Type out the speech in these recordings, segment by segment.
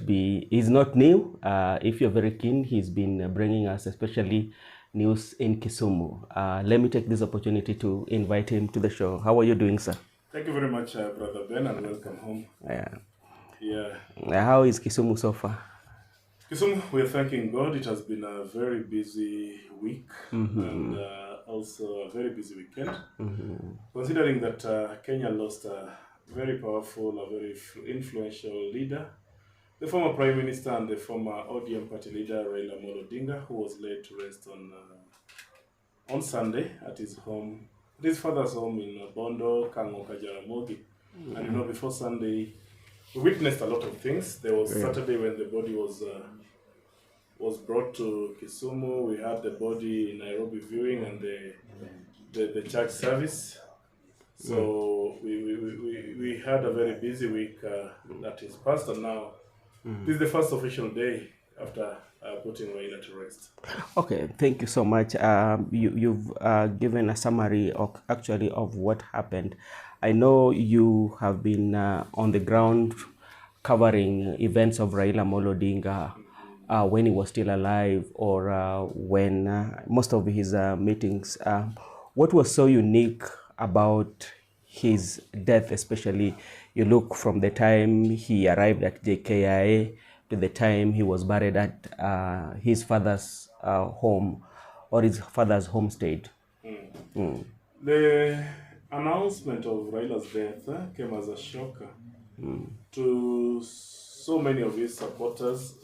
he's not new. If you're very keen, he's been bringing us especially news in Kisumu. Let me take this opportunity to invite him to the show. How are you doing, sir? Thank you very much, Brother Ben, and welcome home. Yeah. How is Kisumu so far? Kisumu, we're thanking God. It has been a very busy week and also a very busy weekend. Considering that Kenya lost a very powerful, a very influential leader, the former Prime Minister and the former ODM party leader, Raila Odinga, who was laid to rest on Sunday at his home, at his father's home in Bondo, Jaramogi. And before Sunday, we witnessed a lot of things. There was Saturday when the body was brought to Kisumu. We had the body in Nairobi viewing and the church service. So we had a very busy week that is past, and now this is the first official day after putting Raila to rest. Okay, thank you so much. You've given a summary of what happened. I know you have been on the ground covering events of Raila Odinga when he was still alive, or when most of his meetings. What was so unique about his death, especially you look from the time he arrived at JKIA to the time he was buried at his father's home, or his father's homestead? The announcement of Raila's death came as a shocker to so many of his supporters.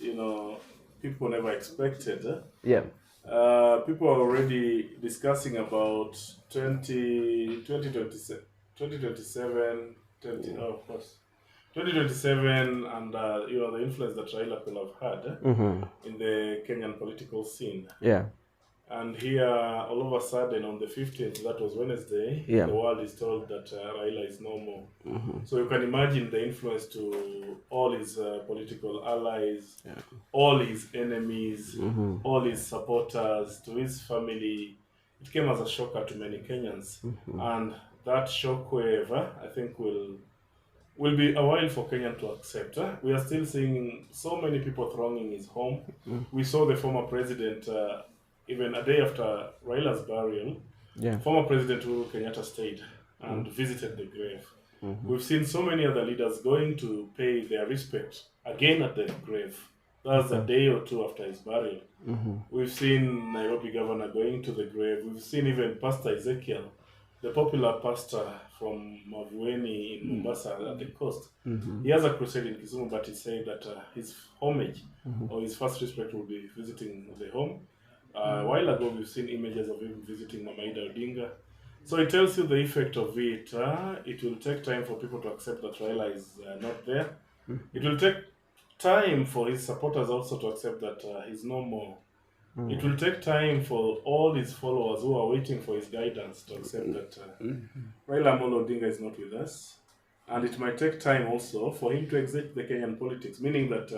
People never expected. People are already discussing about 2027, 2027, and the influence that Raila could have had in the Kenyan political scene. And here, all of a sudden, on the 15th, that was Wednesday, the world is told that Raila is no more. So you can imagine the influence to all his political allies, all his enemies, all his supporters, to his family. It came as a shocker to many Kenyans. And that shockwave, I think, will be a while for Kenya to accept. We are still seeing so many people thronging his home. We saw the former president, even a day after Raila's burial, former President Uhuru Kenyatta stayed and visited the grave. We've seen so many other leaders going to pay their respect again at the grave. That was a day or two after his burial. We've seen Nairobi governor going to the grave. We've seen even Pastor Ezekiel, the popular pastor from Mavueni in Mombasa at the coast. He has a crusade in Kisumu, but he said that his homage or his first respect will be visiting the home. A while ago, we've seen images of him visiting Hon.Raila Odinga. So it tells you the effect of it. It will take time for people to accept that Raila is not there. It will take time for his supporters also to accept that he's no more. It will take time for all his followers who are waiting for his guidance to accept that Raila Odinga is not with us. And it might take time also for him to exit the Kenyan politics, meaning that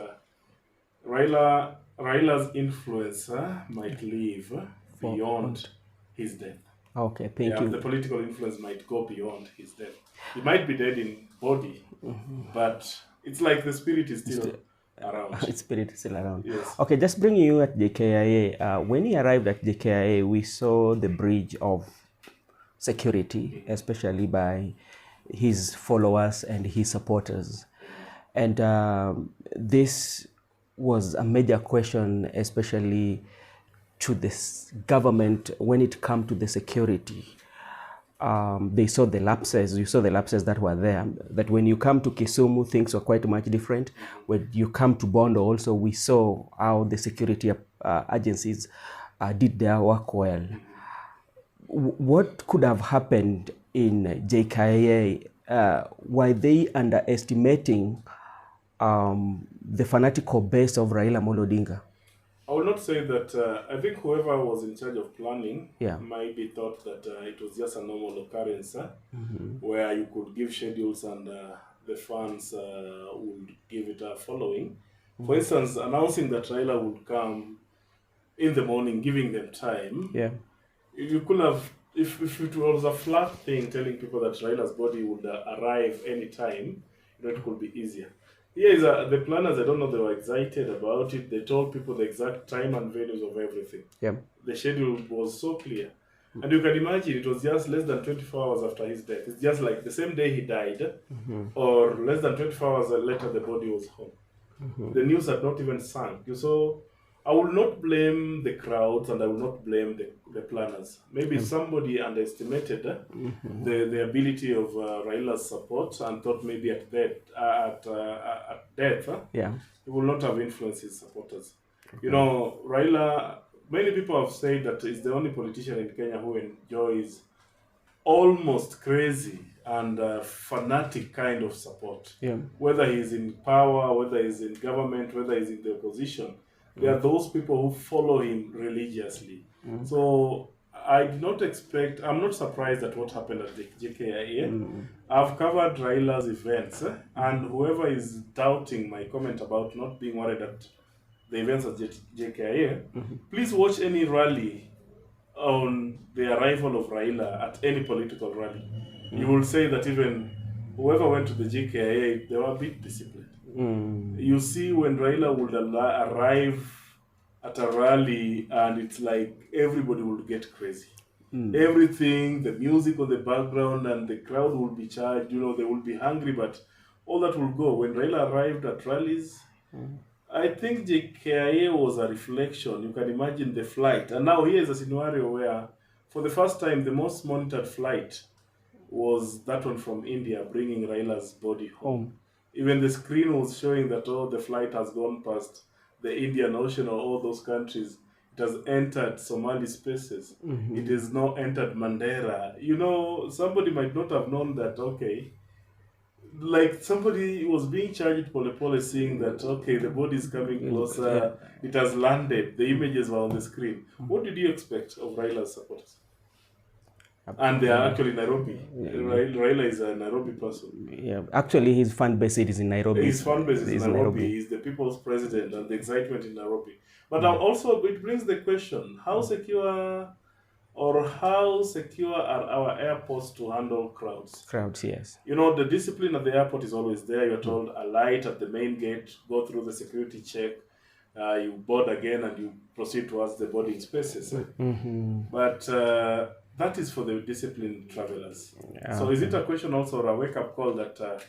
Raila's influence might live beyond his death. Okay, thank you. The political influence might go beyond his death. He might be dead in body, but it's like the spirit is still around. Its spirit is still around. Yes. Okay, just bringing you at JKIA. When he arrived at JKIA, we saw the bridge of security, especially by his followers and his supporters. And this was a major question, especially to this government when it comes to the security. They saw the lapses. You saw the lapses that were there. That when you come to Kisumu, things were quite much different. When you come to Bondo, also we saw how the security agencies did their work well. What could have happened in JKIA? Were they underestimating the fanatical base of Raila Odinga? I will not say that. I think whoever was in charge of planning maybe thought that it was just a normal occurrence where you could give schedules and the fans would give it a following. For instance, announcing that Raila would come in the morning, giving them time. You could have, if it was a flat thing telling people that Raila's body would arrive anytime, it could be easier. The planners, I don't know, they were excited about it. They told people the exact time and venues of everything. Yeah. The schedule was so clear. And you can imagine it was just less than 24 hours after his death. It's just like the same day he died, or less than 24 hours later, the body was home. The news had not even sunk. So I will not blame the crowds and I will not blame the planners. Maybe somebody underestimated the ability of Raila's support and thought maybe at death, he will not have influenced his supporters. You know, Raila, many people have said that he's the only politician in Kenya who enjoys almost crazy and fanatic kind of support. Whether he's in power, whether he's in government, whether he's in the opposition, there are those people who follow him religiously. So I did not expect, I'm not surprised at what happened at the JKIA. I've covered Raila's events, and whoever is doubting my comment about not being worried at the events at JKIA, please watch any rally on the arrival of Raila at any political rally. You will say that even whoever went to the JKIA, they were a bit disciplined. You see when Raila would arrive at a rally and it's like everybody would get crazy. Everything, the music on the background and the crowd will be charged, you know, they will be hungry, but all that will go. When Raila arrived at rallies, I think JKIA was a reflection. You can imagine the flight. And now here is a scenario where, for the first time, the most monitored flight was that one from India, bringing Raila's body home. Even the screen was showing that, oh, the flight has gone past the Indian Ocean or all those countries. It has entered Somali spaces. It has now entered Mandera. You know, somebody might not have known that, okay, like somebody was being charged Pole seeing that, okay, the body is coming closer, it has landed, the images were on the screen. What did you expect of Raila's supporters? And they are actually Nairobi. Raila is a Nairobi person. Yeah, actually his fan base is in Nairobi. His fan base is in Nairobi. He's the people's president and the excitement in Nairobi. But also it brings the question, how secure are our airports to handle crowds? Crowds, yes. You know, the discipline at the airport is always there. You're told alight at the main gate, go through the security check, you board again and you proceed towards the boarding spaces. But that is for the disciplined travelers. So is it a question also or a wake-up call that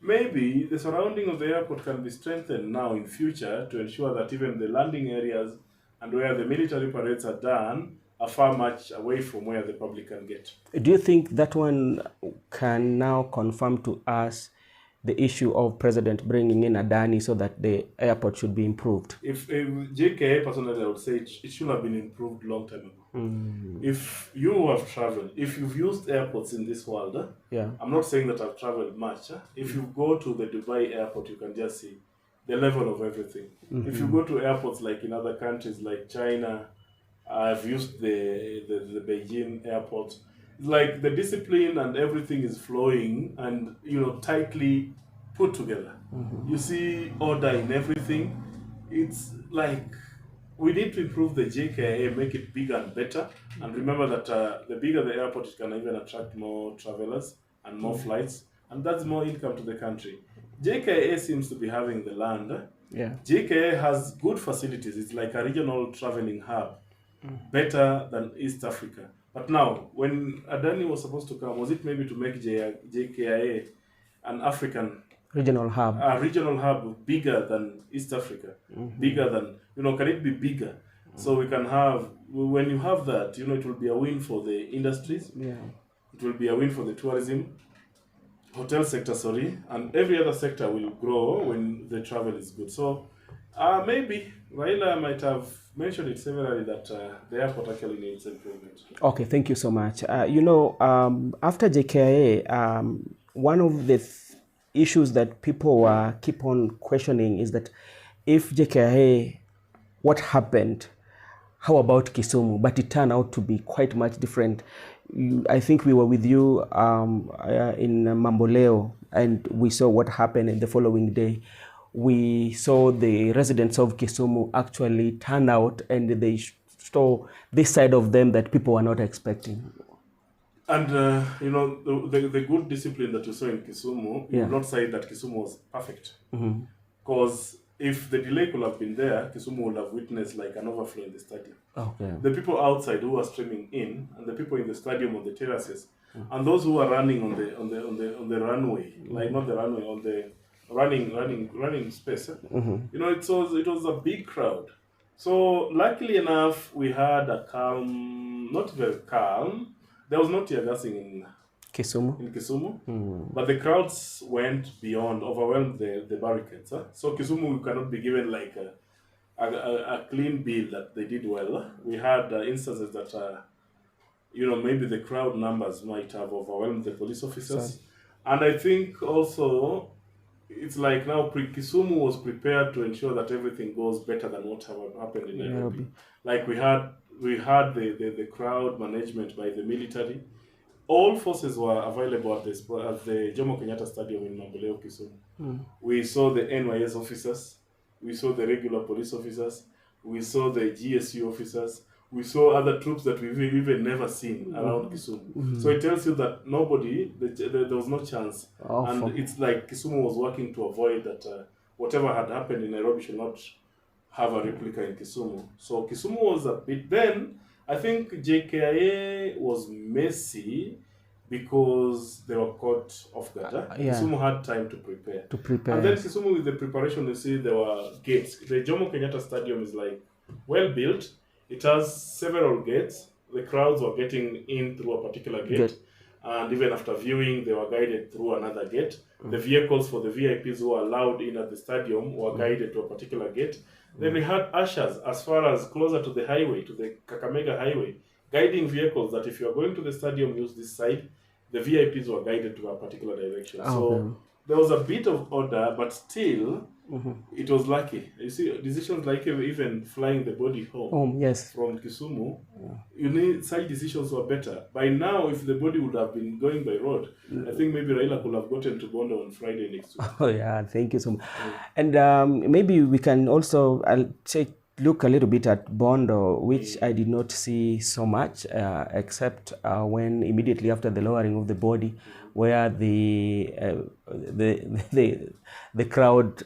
maybe the surrounding of the airport can be strengthened now in future to ensure that even the landing areas and where the military parades are done are far much away from where the public can get. Do you think that one can now confirm to us the issue of President bringing in Adani so that the airport should be improved? If JKA, personally, I would say it should have been improved long time ago. If you have traveled, if you've used airports in this world, I'm not saying that I've traveled much. If you go to the Dubai airport, you can just see the level of everything. If you go to airports like in other countries like China, I've used the Beijing airport. Like the discipline and everything is flowing and, you know, tightly put together. You see order in everything. It's like we need to improve the JKIA, make it bigger and better. And remember that the bigger the airport, it can even attract more travelers and more flights. And that's more income to the country. JKIA seems to be having the land. JKIA has good facilities. It's like a regional traveling hub. Better than East Africa. But now, when Adani was supposed to come, was it maybe to make JKIA an African regional hub? A regional hub bigger than East Africa, bigger than, you know, can it be bigger? So we can have, when you have that, you know, it will be a win for the industries. It will be a win for the tourism, hotel sector, and every other sector will grow when the travel is good. So maybe Raila might have mentioned it severally that the airport actually needs improvement. Okay, thank you so much. You know, after JKIA, one of the issues that people keep on questioning is that if JKIA, what happened? How about Kisumu? But it turned out to be quite much different. I think we were with you in Mamboleo, and we saw what happened in the following day. We saw the residents of Kisumu actually turn out and they saw this side of them that people were not expecting. And, the good discipline that you saw in Kisumu, you will not say that Kisumu was perfect. Because if the delay could have been there, Kisumu would have witnessed like an overflow in the stadium. Okay. The people outside who were streaming in, and the people in the stadium on the terraces, and those who were running on the runway, like not the runway, on the running space. It was a big crowd. So luckily enough, we had a calm, not very calm. There was no tear gassing in Kisumu, but the crowds went beyond, overwhelmed the barricades. So Kisumu cannot be given like a clean bill that they did well. We had instances that maybe the crowd numbers might have overwhelmed the police officers, and I think also it's like now Kisumu was prepared to ensure that everything goes better than what happened in Nairobi. Like we had the crowd management by the military. All forces were available at the Jomo Kenyatta Stadium in Mamboleo, Kisumu. We saw the NYS officers, we saw the regular police officers, we saw the GSU officers, we saw other troops that we've even never seen around Kisumu. So it tells you that there was no chance. And it's like Kisumu was working to avoid that whatever had happened in Nairobi should not have a replica in Kisumu. So Kisumu was a bit, then I think JKIA was messy because they were caught off guard. Kisumu had time to prepare. And then Kisumu, with the preparation, you see there were gates. The Jomo Kenyatta Stadium is like well built. It has several gates. The crowds were getting in through a particular gate. And even after viewing, they were guided through another gate. The vehicles for the VIPs who were allowed in at the stadium were guided to a particular gate. Then we had ushers as far as closer to the highway, to the Kakamega highway, guiding vehicles that if you are going to the stadium, use this side. The VIPs were guided to a particular direction. So there was a bit of order, but still, it was lucky. You see, decisions like even flying the body home from Kisumu, such decisions were better. By now, if the body would have been going by road, I think maybe Raila could have gotten to Bondo on Friday next week. Oh yeah, thank you so much. And maybe we can also look a little bit at Bondo, which I did not see so much, except when immediately after the lowering of the body, where the crowd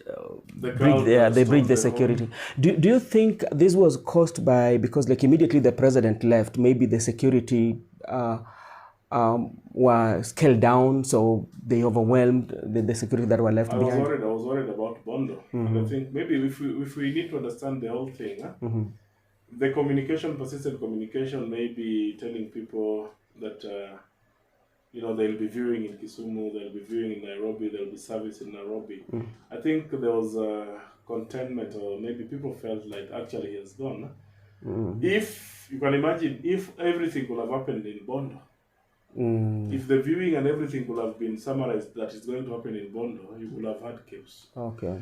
breached the security. Do you think this was caused by, because like immediately the president left, maybe the security were scaled down, so they overwhelmed the security that were left behind? I was worried about Bondo. And I think maybe if we need to understand the whole thing, the persistent communication, maybe telling people that they'll be viewing in Kisumu, they'll be viewing in Nairobi, there'll be service in Nairobi. I think there was a contentment, or maybe people felt like actually he has gone. If you can imagine, if everything could have happened in Bondo, if the viewing and everything could have been summarized that is going to happen in Bondo, you would have had chaos.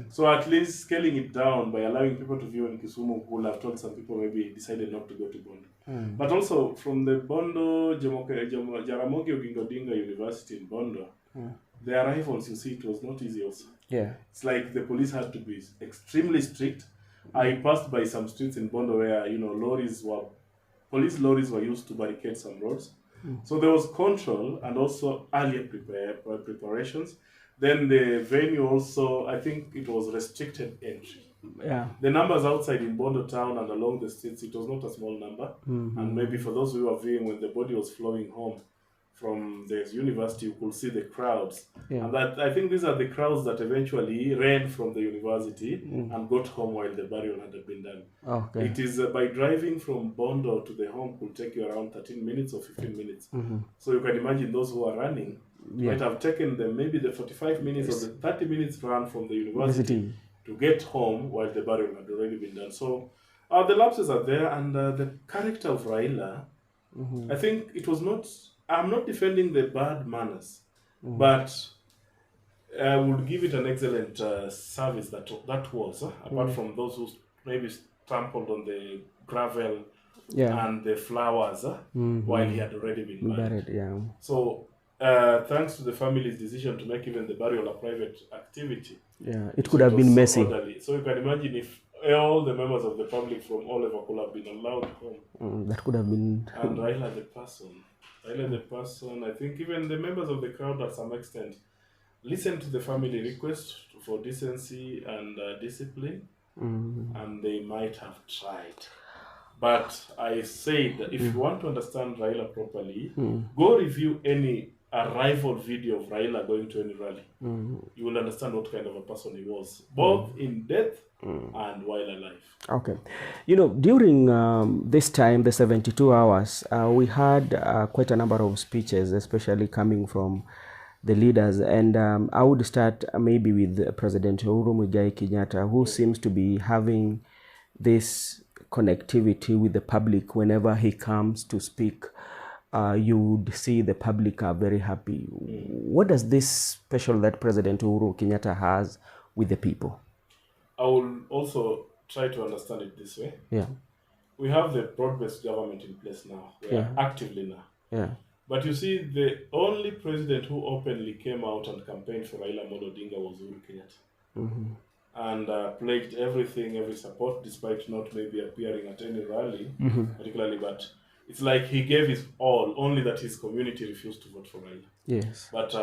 So at least scaling it down by allowing people to view in Kisumu would have told some people maybe decided not to go to Bondo. But also from the Bondo, Jaramogi Odinga University in Bondo, the arrivals, you see, it was not easy also. It's like the police had to be extremely strict. I passed by some streets in Bondo where, police lorries were used to barricade some roads. So there was control and also earlier preparations. Then the venue also, I think it was restricted entry. The numbers outside in Bondo town and along the streets, it was not a small number. And maybe for those who were viewing when the body was flowing home from the university, you could see the crowds. And that, I think these are the crowds that eventually ran from the university and got home while the burial had been done. It is by driving from Bondo to the home could take you around 13 minutes or 15 minutes. So you can imagine those who are running might have taken them maybe the 45 minutes or the 30 minutes run from the university to get home while the burial had already been done. So the lapses are there, and the character of Raila, I think it was not, I'm not defending the bad manners, but I would give it an excellent service that was, apart from those who maybe trampled on the gravel and the flowers while he had already been buried. So thanks to the family's decision to make even the burial a private activity. It could have been messy. So you can imagine if all the members of the public from all over could have been allowed home. That could have been... And Raila the person. Raila the person, I think even the members of the crowd at some extent listened to the family request for decency and discipline, and they might have tried. But I said, if you want to understand Raila properly, go review any arrival video of Raila going to any rally. You will understand what kind of a person he was, both in death and while alive. Okay. You know, during this time, the 72 hours, we had quite a number of speeches, especially coming from the leaders. And I would start maybe with President Uhuru Muigai Kenyatta, who seems to be having this connectivity with the public. Whenever he comes to speak, you would see the public are very happy. What does this special that President Uhuru Kenyatta has with the people? I will also try to understand it this way. Yeah. We have the broad-based government in place now. We are actively now. Yeah. But you see, the only president who openly came out and campaigned for Raila Odinga was Uhuru Kenyatta. And pledged everything, every support, despite not maybe appearing at any rally, particularly. But it's like he gave his all, only that his community refused to vote for Raila. Yes. But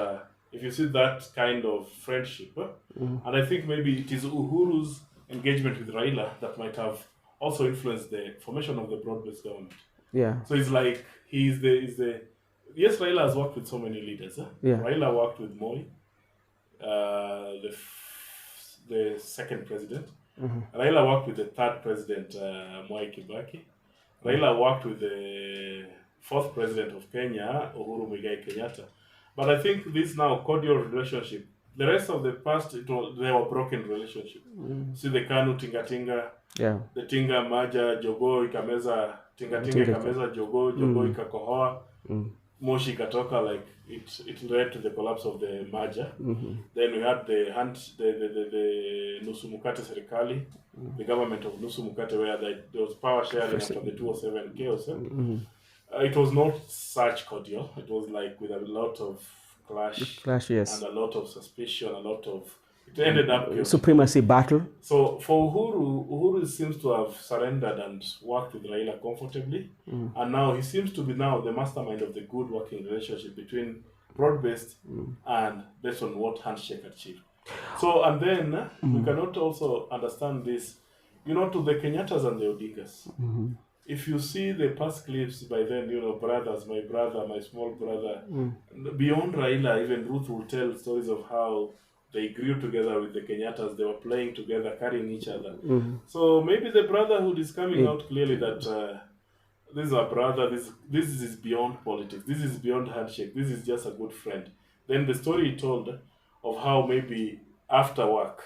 if you see that kind of friendship, and I think maybe it is Uhuru's engagement with Raila that might have also influenced the formation of the broad-based government. Yeah. So it's like he's the yes, Raila has worked with so many leaders. Yeah. Raila worked with Moi, the second president. Raila worked with the third president, Mwai Kibaki. Raila worked with the fourth president of Kenya, Uhuru Muigai Kenyatta. But I think this now cordial relationship, the rest of the past, they were broken relationship. See the Kanu Tingatinga, the Tinga Maja, Jogo Ikameza, Tingatinga Ikameza, Jogo Ikakohoa, Moshi ikatoka, like it led to the collapse of the merger. Then we had the Nusu Mukate Serikali, the government of Nusu Mukate, where there was power sharing after the 207 chaos. It was not such cordial. It was like with a lot of clash, yes. And a lot of suspicion, a lot of... It ended up... Supremacy battle. So for Uhuru seems to have surrendered and worked with Raila comfortably. And now he seems to be now the mastermind of the good working relationship between broad-based and based on what handshake achieved. So, and then we cannot also understand this, to the Kenyattas and the Odingas. If you see the past clips by then, brothers, my brother, my small brother, beyond Raila, even Ruth will tell stories of how they grew together with the Kenyattas. They were playing together, carrying each other. So maybe the brotherhood is coming out clearly that this is a brother, this is beyond politics, this is beyond handshake, this is just a good friend. Then the story he told of how maybe after work,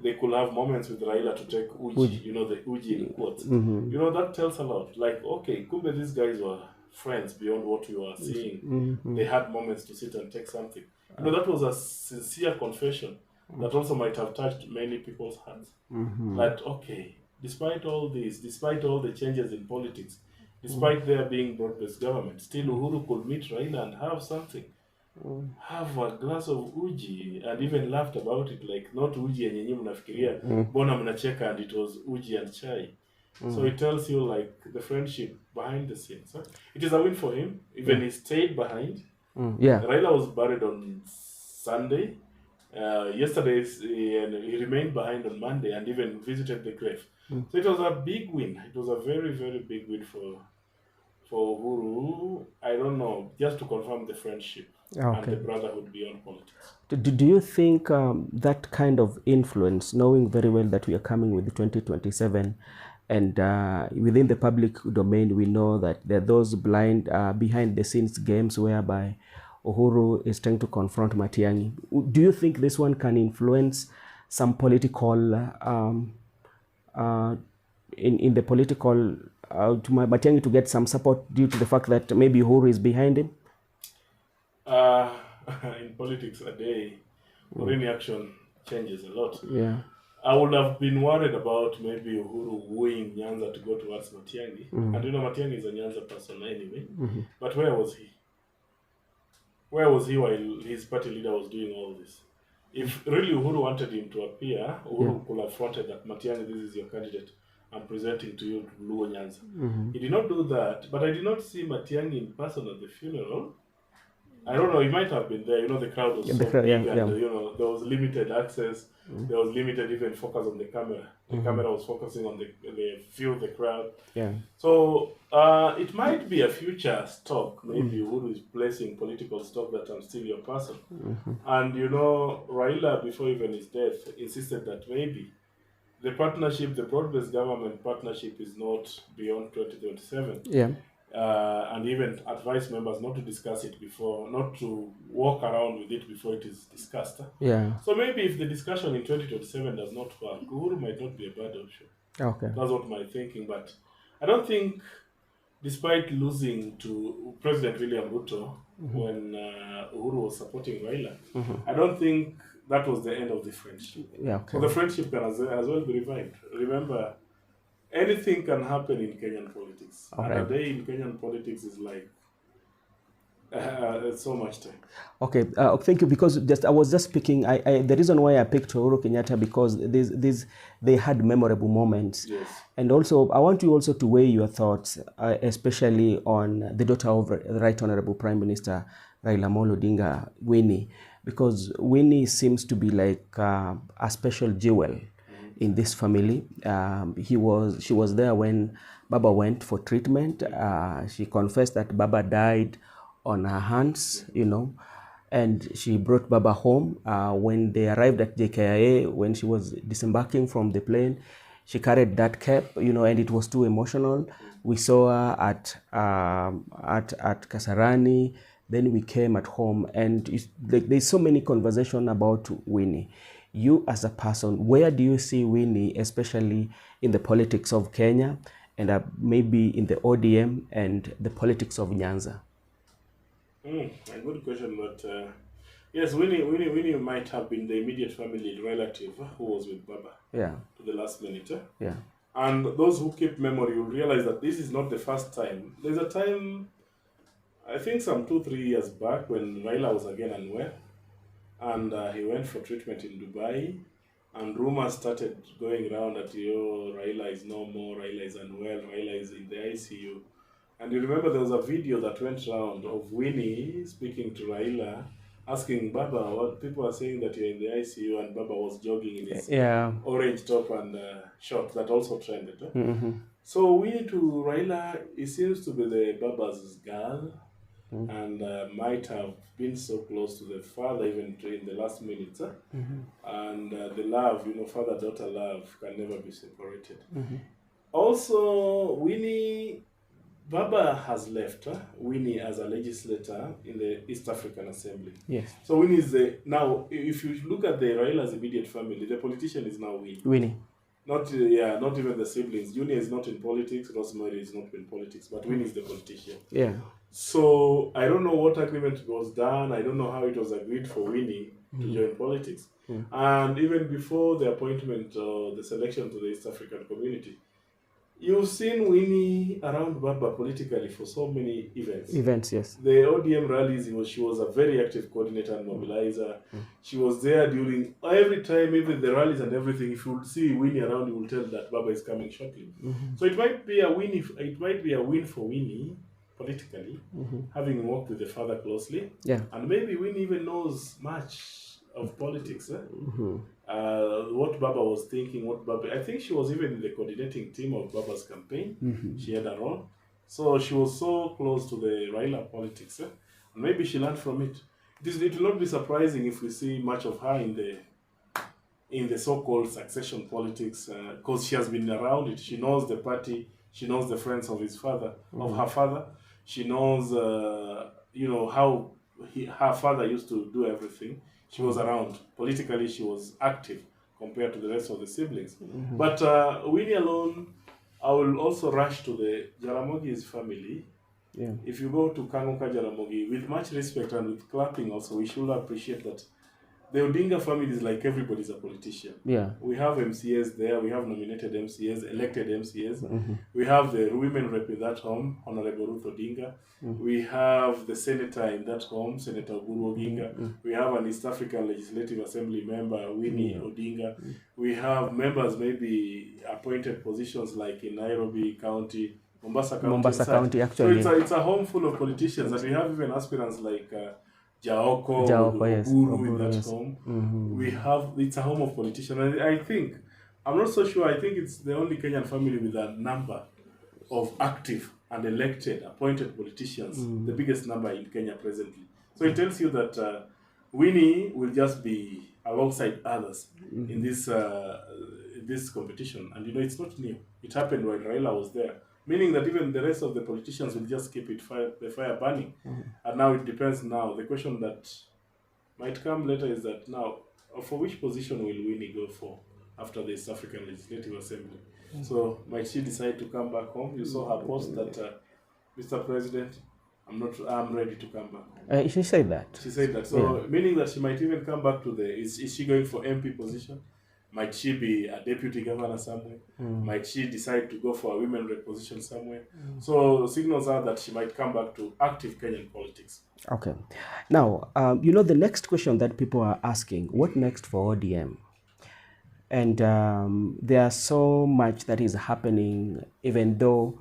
they could have moments with Raila to take uji, the uji in quotes. That tells a lot. Like, okay, kumbe these guys were friends beyond what we were seeing. They had moments to sit and take something. That was a sincere confession that also might have touched many people's hearts. That, okay, despite all this, despite all the changes in politics, despite there being broad-based government, still Uhuru could meet Raila and have something. Have a glass of uji, and even laughed about it, like not uji yenye nyinyi mnafikiria bona mnacheka, and it was uji and chai. So it tells you like the friendship behind the scenes. It is a win for him. Even he stayed behind. Raila was buried on Sunday. Yesterday he remained behind on Monday and even visited the grave. So it was a big win. It was a very, very big win for Uhuru. I don't know, just to confirm the friendship and the brotherhood beyond politics. Do you think that kind of influence, knowing very well that we are coming with 2027, and within the public domain, we know that there are those blind behind-the-scenes games whereby Uhuru is trying to confront Matiang'i. Do you think this one can influence some political, in the political, to Matiang'i to get some support due to the fact that maybe Uhuru is behind him? In politics a day, or any action changes a lot. Yeah. I would have been worried about maybe Uhuru wooing Nyanza to go towards Matiang'i. And Matiang'i is a Nyanza person anyway. But where was he? Where was he while his party leader was doing all this? If really Uhuru wanted him to appear, Uhuru could have fronted that Matiang'i, this is your candidate. I'm presenting to you Luo Nyanza. He did not do that, but I did not see Matiang'i in person at the funeral. I don't know, he might have been there. The crowd was so big, and there was limited access. There was limited even focus on the camera. The camera was focusing on the few of the crowd. Yeah. So it might be a future stock. Maybe Uhuru is placing political stock that I'm still your person. And Raila, before even his death, insisted that maybe the partnership, the broad-based government partnership, is not beyond 2027. Yeah. And even advise members not to discuss it before, not to walk around with it before it is discussed. Yeah. So maybe if the discussion in 2027 does not work, Uhuru might not be a bad option. Okay. That's what my thinking. But I don't think, despite losing to President William Ruto when Uhuru was supporting Raila, I don't think that was the end of the friendship. Yeah. Okay. So the friendship can as well be revived. Remember, anything can happen in Kenyan politics. And a day in Kenyan politics is like so much time. Okay, thank you. Because I was just speaking. The reason why I picked Uhuru Kenyatta, because they had memorable moments. Yes. And also, I want you also to weigh your thoughts, especially on the daughter of the Right Honorable Prime Minister Raila Odinga, Winnie, because Winnie seems to be like a special jewel in this family. She was there when Baba went for treatment. She confessed that Baba died on her hands, and she brought Baba home. When they arrived at JKIA, when she was disembarking from the plane, she carried that cap, and it was too emotional. We saw her at Kasarani. Then we came at home, and there's so many conversation about Winnie. You as a person, where do you see Winnie, especially in the politics of Kenya, and maybe in the ODM and the politics of Nyanza? A good question, but yes, Winnie might have been the immediate family relative who was with Baba to the last minute. Yeah. And those who keep memory will realize that this is not the first time. There's a time, I think some 2-3 years back, when Raila was again unwell, and he went for treatment in Dubai, and rumors started going around that Raila is no more, Raila is unwell, Raila is in the ICU. And you remember there was a video that went around of Winnie speaking to Raila, asking Baba, what people are saying that you're in the ICU, and Baba was jogging in his orange top and short. That also trended. So Winnie to Raila, it seems to be the Baba's girl, and might have been so close to the father even in the last minutes. And the love, father-daughter love can never be separated. Also, Winnie, Baba has left Winnie as a legislator in the East African Assembly. Yes. So Winnie is now, if you look at the Raila's immediate family, the politician is now Winnie. Not even the siblings. Junior is not in politics. Rosemary is not in politics, but Winnie is the politician. Yeah. So I don't know what agreement was done. I don't know how it was agreed for Winnie to join politics. And even before the appointment or the selection to the East African community, you've seen Winnie around Baba politically for so many events. Yes. The ODM rallies, she was a very active coordinator and mobilizer. She was there during every time, even the rallies and everything. If you would see Winnie around, you will tell that Baba is coming shortly. So it might be a win for Winnie politically, having worked with the father closely. Yeah. And maybe Winnie even knows much of politics. What Baba was thinking, I think she was even in the coordinating team of Baba's campaign. She had a role. So she was so close to the Raila politics. And maybe she learned from it. It will not be surprising if we see much of her in the so-called succession politics, because she has been around it. She knows the party. She knows the friends of her father. She knows, how her father used to do everything. She was around. Politically, she was active compared to the rest of the siblings. But Winnie alone, I will also rush to the Jaramogi's family. Yeah. If you go to Kanguka Jaramogi, with much respect and with clapping also, we should appreciate that the Odinga family is like everybody's a politician. Yeah. We have MCAs there, we have nominated MCAs, elected MCAs. We have the women rep in that home, Hon.Raila Odinga. We have the senator in that home, Senator Guru Odinga. We have an East African Legislative Assembly member, Winnie Odinga. We have members maybe appointed positions like in Nairobi County, Mombasa County actually. So it's a home full of politicians, and we have even aspirants like Jaoko, yes. Oburu in that home. We have, it's a home of politicians. And I think, I'm not so sure, I think it's the only Kenyan family with a number of active and elected, appointed politicians, the biggest number in Kenya presently. So it tells you that Winnie will just be alongside others in this competition. And you know, it's not new. It happened when Raila was there. Meaning that even the rest of the politicians will just keep the fire burning. And now it depends now. The question that might come later is that now, for which position will Winnie go for after the East African Legislative Assembly? So might she decide to come back home? You saw her post that, Mr. President, I'm ready to come back. She said that. She said that. So meaning that she might even come back to is she going for MP position? Might she be a deputy governor somewhere? Might she decide to go for a women rep position somewhere? So signals are that she might come back to active Kenyan politics. Okay. Now, you know, the next question that people are asking, what next for ODM? And there's so much that is happening, even though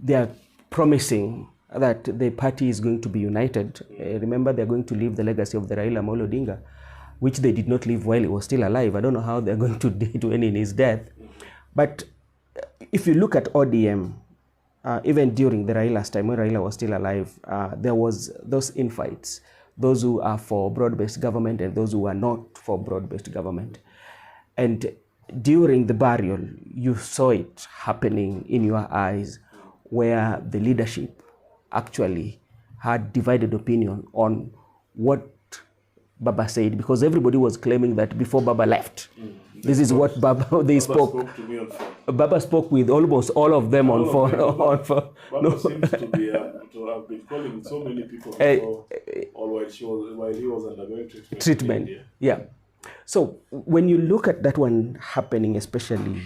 they are promising that the party is going to be united. Remember, they're going to leave the legacy of the Raila Odinga, which they did not leave while he was still alive. I don't know how they're going to do any in his death. But if you look at ODM, even during the Raila's time, when Raila was still alive, there was those infights, those who are for broad-based government and those who are not for broad-based government. And during the burial, you saw it happening in your eyes, where the leadership actually had divided opinion on what Baba said, because everybody was claiming that before Baba left, this is what they spoke. To me on phone. Baba spoke with almost all of them on phone. Baba seems to have been calling so many people before, while he was undergoing treatment. Yeah. So when you look at that one happening, especially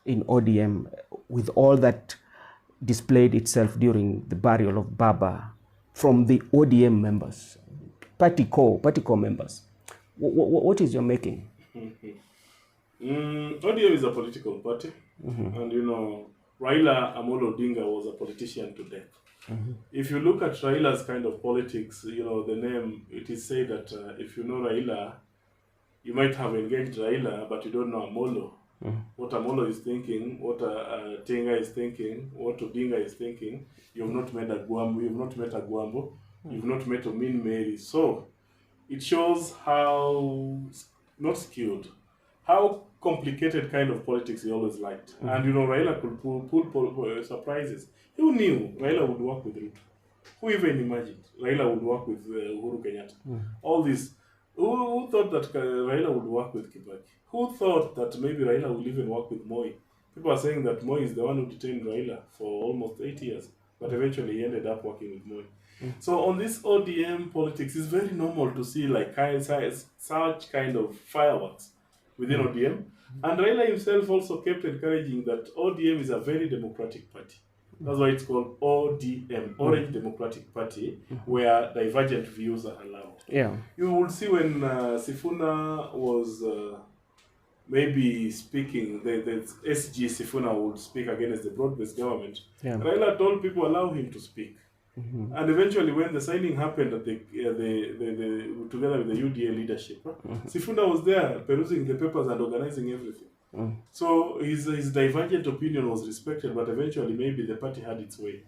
in ODM, with all that displayed itself during the burial of Baba from the ODM members, party core members, what is your making? ODM is a political party, and you know, Raila Odinga was a politician to death. If you look at Raila's kind of politics, you know, the name, it is said that if you know Raila, you might have engaged Raila, but you don't know Amolo. What Amolo is thinking, what Tenga is thinking, what Odinga is thinking. You've not met Agwambo, you've not met Agwambo, you've not met Omin Mary. So it shows how not skilled, how complicated kind of politics he always liked. And you know, Raila could pull surprises. Who knew Raila would work with Ruto? Who even imagined Raila would work with Uhuru Kenyatta? All this. Who thought that Raila would work with Kibaki? Who thought that maybe Raila would even work with Moi? People are saying that Moi is the one who detained Raila for almost 8 years, but eventually he ended up working with Moi. So on this ODM politics, it's very normal to see like such kind of fireworks within ODM. And Raila himself also kept encouraging that ODM is a very democratic party. That's why it's called ODM, Orange Democratic Party, where divergent views are allowed. Yeah. You will see when Sifuna was maybe speaking, the SG Sifuna would speak against the broad-based government. Yeah. Raila told people allow him to speak. And eventually when the signing happened at together with the UDA leadership, Sifuna was there perusing the papers and organizing everything. So his divergent opinion was respected, but eventually maybe the party had its way.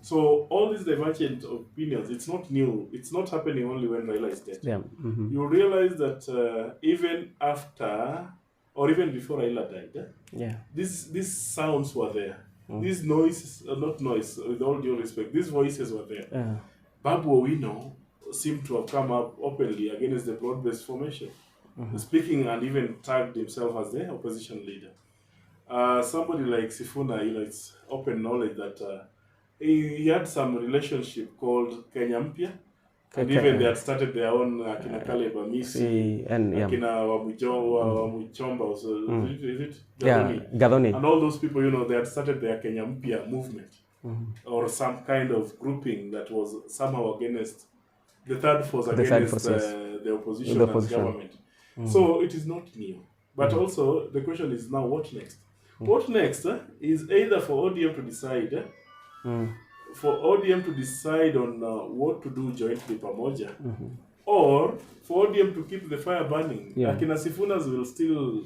So all these divergent opinions, it's not new. It's not happening only when Raila is dead. Yeah. You realize that even after or even before Raila died, these sounds were there. These noises, not noise, with all due respect, these voices were there. Babu Owino seemed to have come up openly against the broad-based formation, speaking and even tagged himself as the opposition leader. Somebody like Sifuna, you know, it's open knowledge that he had some relationship called Kenya Mpya, And even they had started their own Akina Caleb Amisi, and Akina Wamuchomba also, is it Gadoni? Yeah, Gadoni. And all those people, they had started their Kenya Mpya movement, or some kind of grouping that was somehow against the third force, against the opposition and government. So it is not new. But also, the question is now, what next? What next is either for ODM to decide, on what to do jointly pamoja, or for ODM to keep the fire burning. Akina Sifunas will still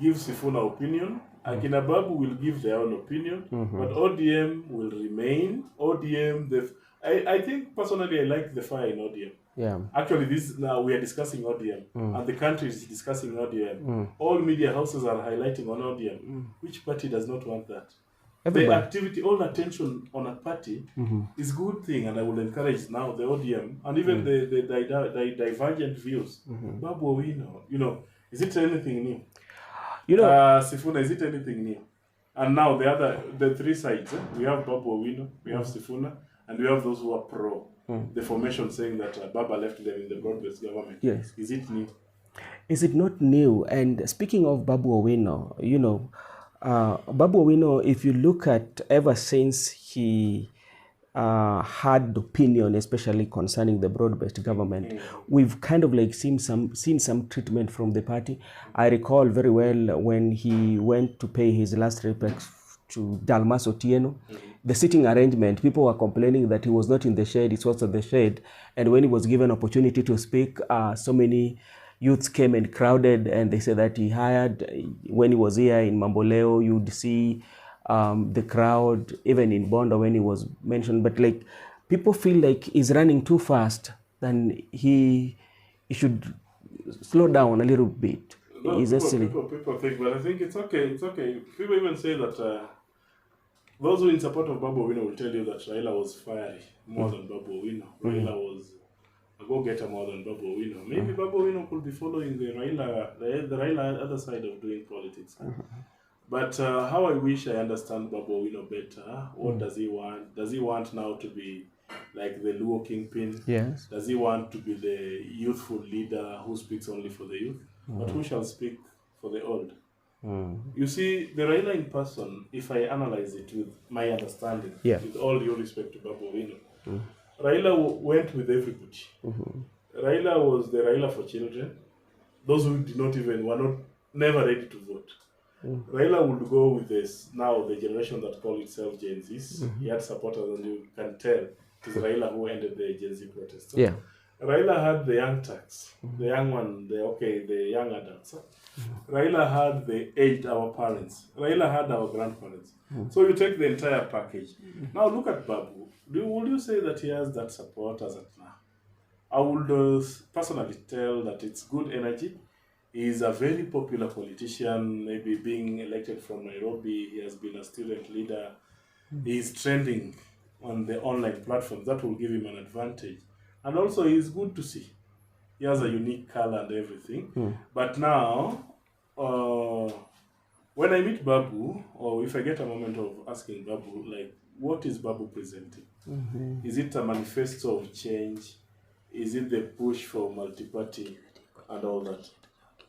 give Sifuna opinion. Akina Babu will give their own opinion, but ODM will remain. ODM, I think personally I like the fire in ODM. Yeah. Actually, now we are discussing ODM, and the country is discussing ODM. All media houses are highlighting on ODM. Which party does not want that? Everybody. The activity, all attention on a party is a good thing, and I will encourage now the ODM and even the divergent views. Babu Owino, is it anything new? Sifuna, is it anything new? And now the three sides, we have Babu Owino, we have Sifuna, and we have those who are pro the formation, saying that Baba left them in the broad-based government. Yes. Is it new? Is it not new? And speaking of Babu Owino, Babu Owino, if you look at ever since he had opinion, especially concerning the broad-based government, we've kind of like seen some treatment from the party. I recall very well when he went to pay his last respects to Dalmas Otieno. The sitting arrangement, people were complaining that he was not in the shade, it was at the shade. And when he was given opportunity to speak, so many youths came and crowded, and they said that he hired, when he was here in Mamboleo, you'd see the crowd, even in Bondo when he was mentioned. But like, people feel like he's running too fast, then he should slow down a little bit. No, people think, but I think it's okay. It's okay. People even say that those who in support of Babu Owino will tell you that Raila was fiery more than Babu Owino. Raila was a go-getter more than Babu Owino. Maybe Babu Owino could be following the Raila other side of doing politics. But how I wish I understand Babu Owino better. What does he want? Does he want now to be like the Luo kingpin? Yes. Does he want to be the youthful leader who speaks only for the youth? But who shall speak for the old? You see, the Raila in person, if I analyze it with my understanding, with all due respect to Babu Owino, Raila went with everybody. Raila was the Raila for children. Those who did not even, were never ready to vote. Raila would go with this, now the generation that call itself Gen Z. He had supporters, and you can tell it is Raila who ended the Gen Z protests. So Raila had the young tax, the young one, the young adults. Raila had the aged, our parents. Raila had our grandparents. So you take the entire package. Now look at Babu. Would you say that he has that support as of now? I would personally tell that it's good energy. He is a very popular politician, maybe being elected from Nairobi. He has been a student leader. He is trending on the online platforms. That will give him an advantage. And also, he is good to see. He has a unique color and everything. But now, when I meet Babu, or if I get a moment of asking Babu, like, what is Babu presenting? Is it a manifesto of change? Is it the push for multi-party and all that?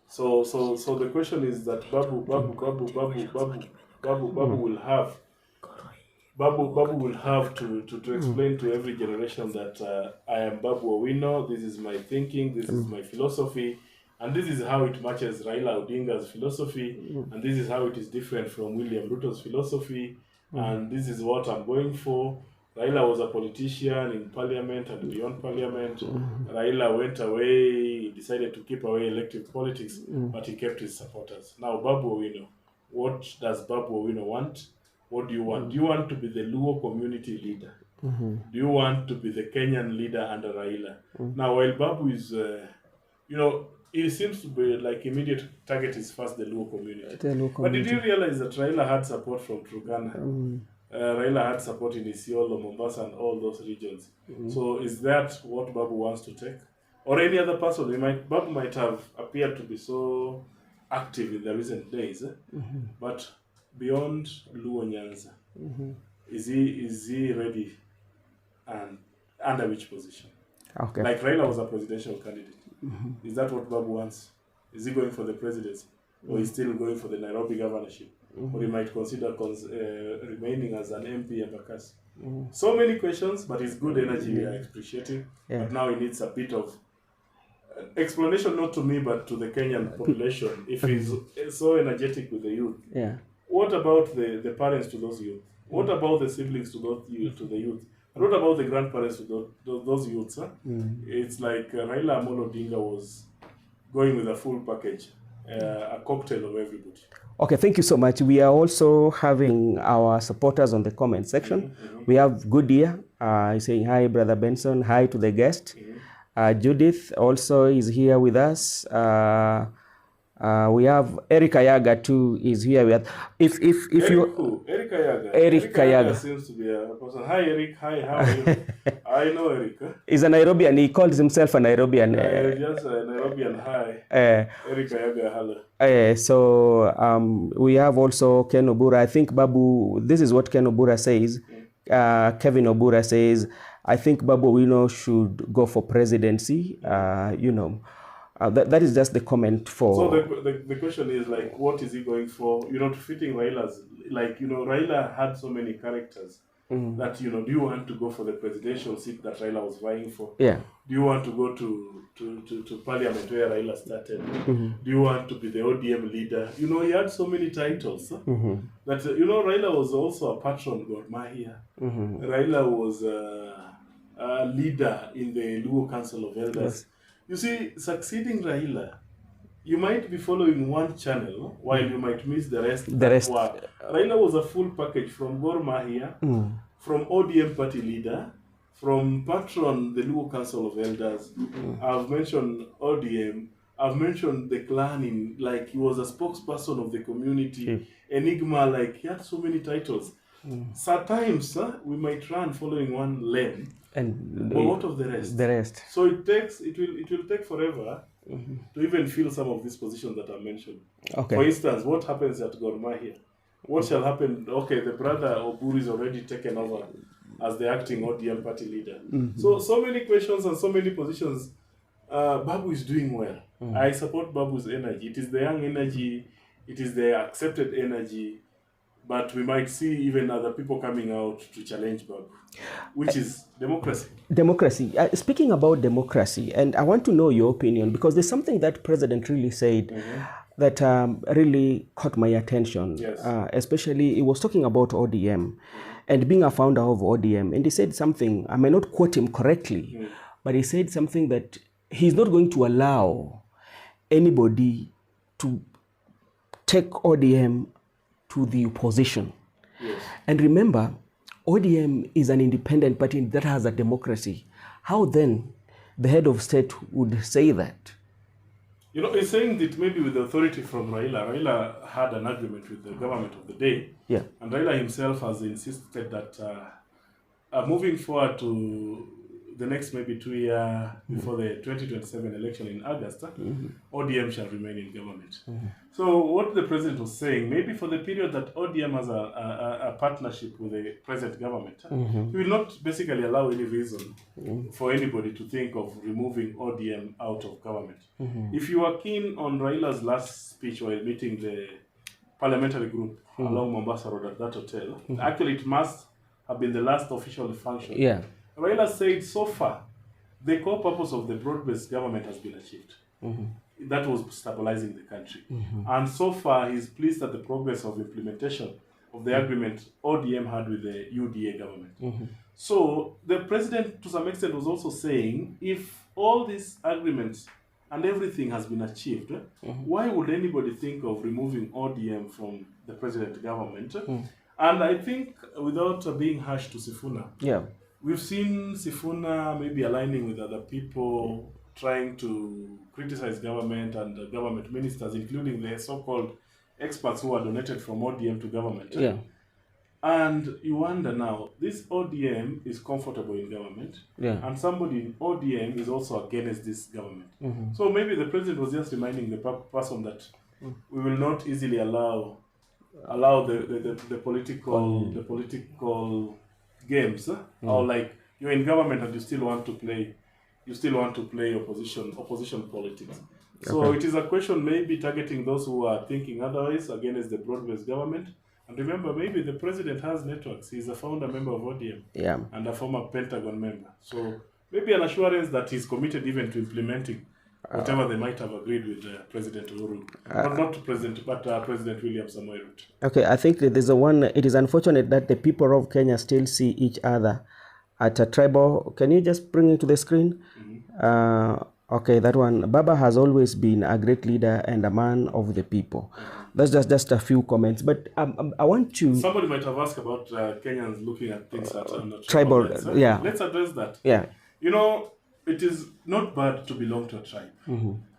So the question is that Babu will have to explain to every generation that I am Babu Owino, this is my thinking, this is my philosophy, and this is how it matches Raila Odinga's philosophy, and this is how it is different from William Ruto's philosophy, and this is what I'm going for. Raila was a politician in parliament and beyond parliament. Raila went away, he decided to keep away elective politics, but he kept his supporters. Now, Babu Owino, what does Babu Owino want? What do you want? Do you want to be the Luo community leader? Do you want to be the Kenyan leader under Raila? Now, while Babu is, he seems to be like immediate target is first the Luo community. But did you realize that Raila had support from Turkana? Raila had support in Isiolo, Mombasa, and all those regions. So is that what Babu wants to take? Or any other person? Babu might have appeared to be so active in the recent days, but beyond Luo Nyanza, is he ready, and under which position? Okay. Like Raila was a presidential candidate. Is that what Babu wants? Is he going for the presidency? Or is still going for the Nairobi governorship? Or he might consider remaining as an MP in Bakassi? So many questions, but it's good energy we are appreciating. But now he needs a bit of explanation, not to me, but to the Kenyan population. If he's so energetic with the youth, what about the parents to those youth? What about the siblings to those youth, to the youth? And what about the grandparents to those youths? Huh? It's like Raila Odinga was going with a full package, a cocktail of everybody. Okay, thank you so much. We are also having our supporters on the comment section. We have Goodyear saying, hi, Brother Benson. Hi to the guest. Judith also is here with us. We have Eric Ayaga too is here with us. If you Eric Ayaga. Eric Ayaga seems to be a person. Hi Eric. Hi, how are you? I know Eric. He's a Nairobian. He calls himself a Nairobian. Just a Nairobian. Hi. Eric Ayaga. Hello. So we have also Ken Obura. I think Babu. This is what Ken Obura says. Kevin Obura says, I think Babu Owino should go for presidency. You know. That is just the comment for... So the question is, like, what is he going for? You know, to fitting Raila's... Like, you know, Raila had so many characters that, you know, do you want to go for the presidential seat that Raila was vying for? Yeah. Do you want to go to parliament where Raila started? Do you want to be the ODM leader? You know, he had so many titles. That, you know, Raila was also a patron of Gor Mahia. Raila was a leader in the Luo Council of Elders. Yes. You see, succeeding Raila, you might be following one channel while you might miss the rest. Raila was a full package from Gor Mahia, from ODM party leader, from patron the Luo Council of Elders. I've mentioned ODM. I've mentioned the clan like he was a spokesperson of the community. Enigma, like he had so many titles. Sometimes we might run following one lane. But what of the rest? The rest. So it will take forever to even fill some of these positions that I mentioned. Okay. For instance, what happens at Gor Mahia? What shall happen? Okay, the brother Oburu is already taken over as the acting ODM party leader. So many questions and so many positions. Babu is doing well. I support Babu's energy. It is the young energy. It is the accepted energy. But we might see even other people coming out to challenge Babu, which is democracy. Democracy. Speaking about democracy, and I want to know your opinion, because there's something that President really said that really caught my attention. Yes. Especially, he was talking about ODM and being a founder of ODM. And he said something, I may not quote him correctly, but he said something that he's not going to allow anybody to take ODM to the opposition. Yes. And remember, ODM is an independent party that has a democracy. How then the head of state would say that? You know, he's saying that maybe with the authority from Raila. Raila had an agreement with the government of the day. Yeah. And Raila himself has insisted that moving forward to the next maybe 2 years before the 2027 election in August, ODM shall remain in government. So what the president was saying, maybe for the period that ODM has a partnership with the present government, he will not basically allow any reason for anybody to think of removing ODM out of government. If you are keen on Raila's last speech while meeting the parliamentary group along Mombasa Road at that hotel, actually it must have been the last official function. Yeah. Raila said so far, the core purpose of the broad-based government has been achieved. That was stabilizing the country. And so far, he's pleased at the progress of implementation of the agreement ODM had with the UDA government. So the president, to some extent, was also saying, if all these agreements and everything has been achieved, why would anybody think of removing ODM from the president government? And I think, without being harsh to Sifuna, we've seen Sifuna maybe aligning with other people, trying to criticize government and government ministers, including the so-called experts who are donated from ODM to government. Yeah. And you wonder now, this ODM is comfortable in government, and somebody in ODM is also against this government. So maybe the president was just reminding the person that we will not easily allow the political games, or like you're in government and you still want to play you still want to play opposition politics. So it is a question maybe targeting those who are thinking otherwise against the broad-based government. And remember, maybe the president has networks. He's a founder member of ODM and a former Pentagon member. So maybe an assurance that he's committed even to implementing whatever they might have agreed with President Uhuru. Not to President, but President William Samoei Ruto. Okay, I think there's it is unfortunate that the people of Kenya still see each other at a tribal. Can you just bring it to the screen? Okay, that one. Baba has always been a great leader and a man of the people. That's just a few comments, but I want to... Somebody might have asked about Kenyans looking at things at tribal. Yeah. Let's address that. Yeah. You know, it is not bad to belong to a tribe.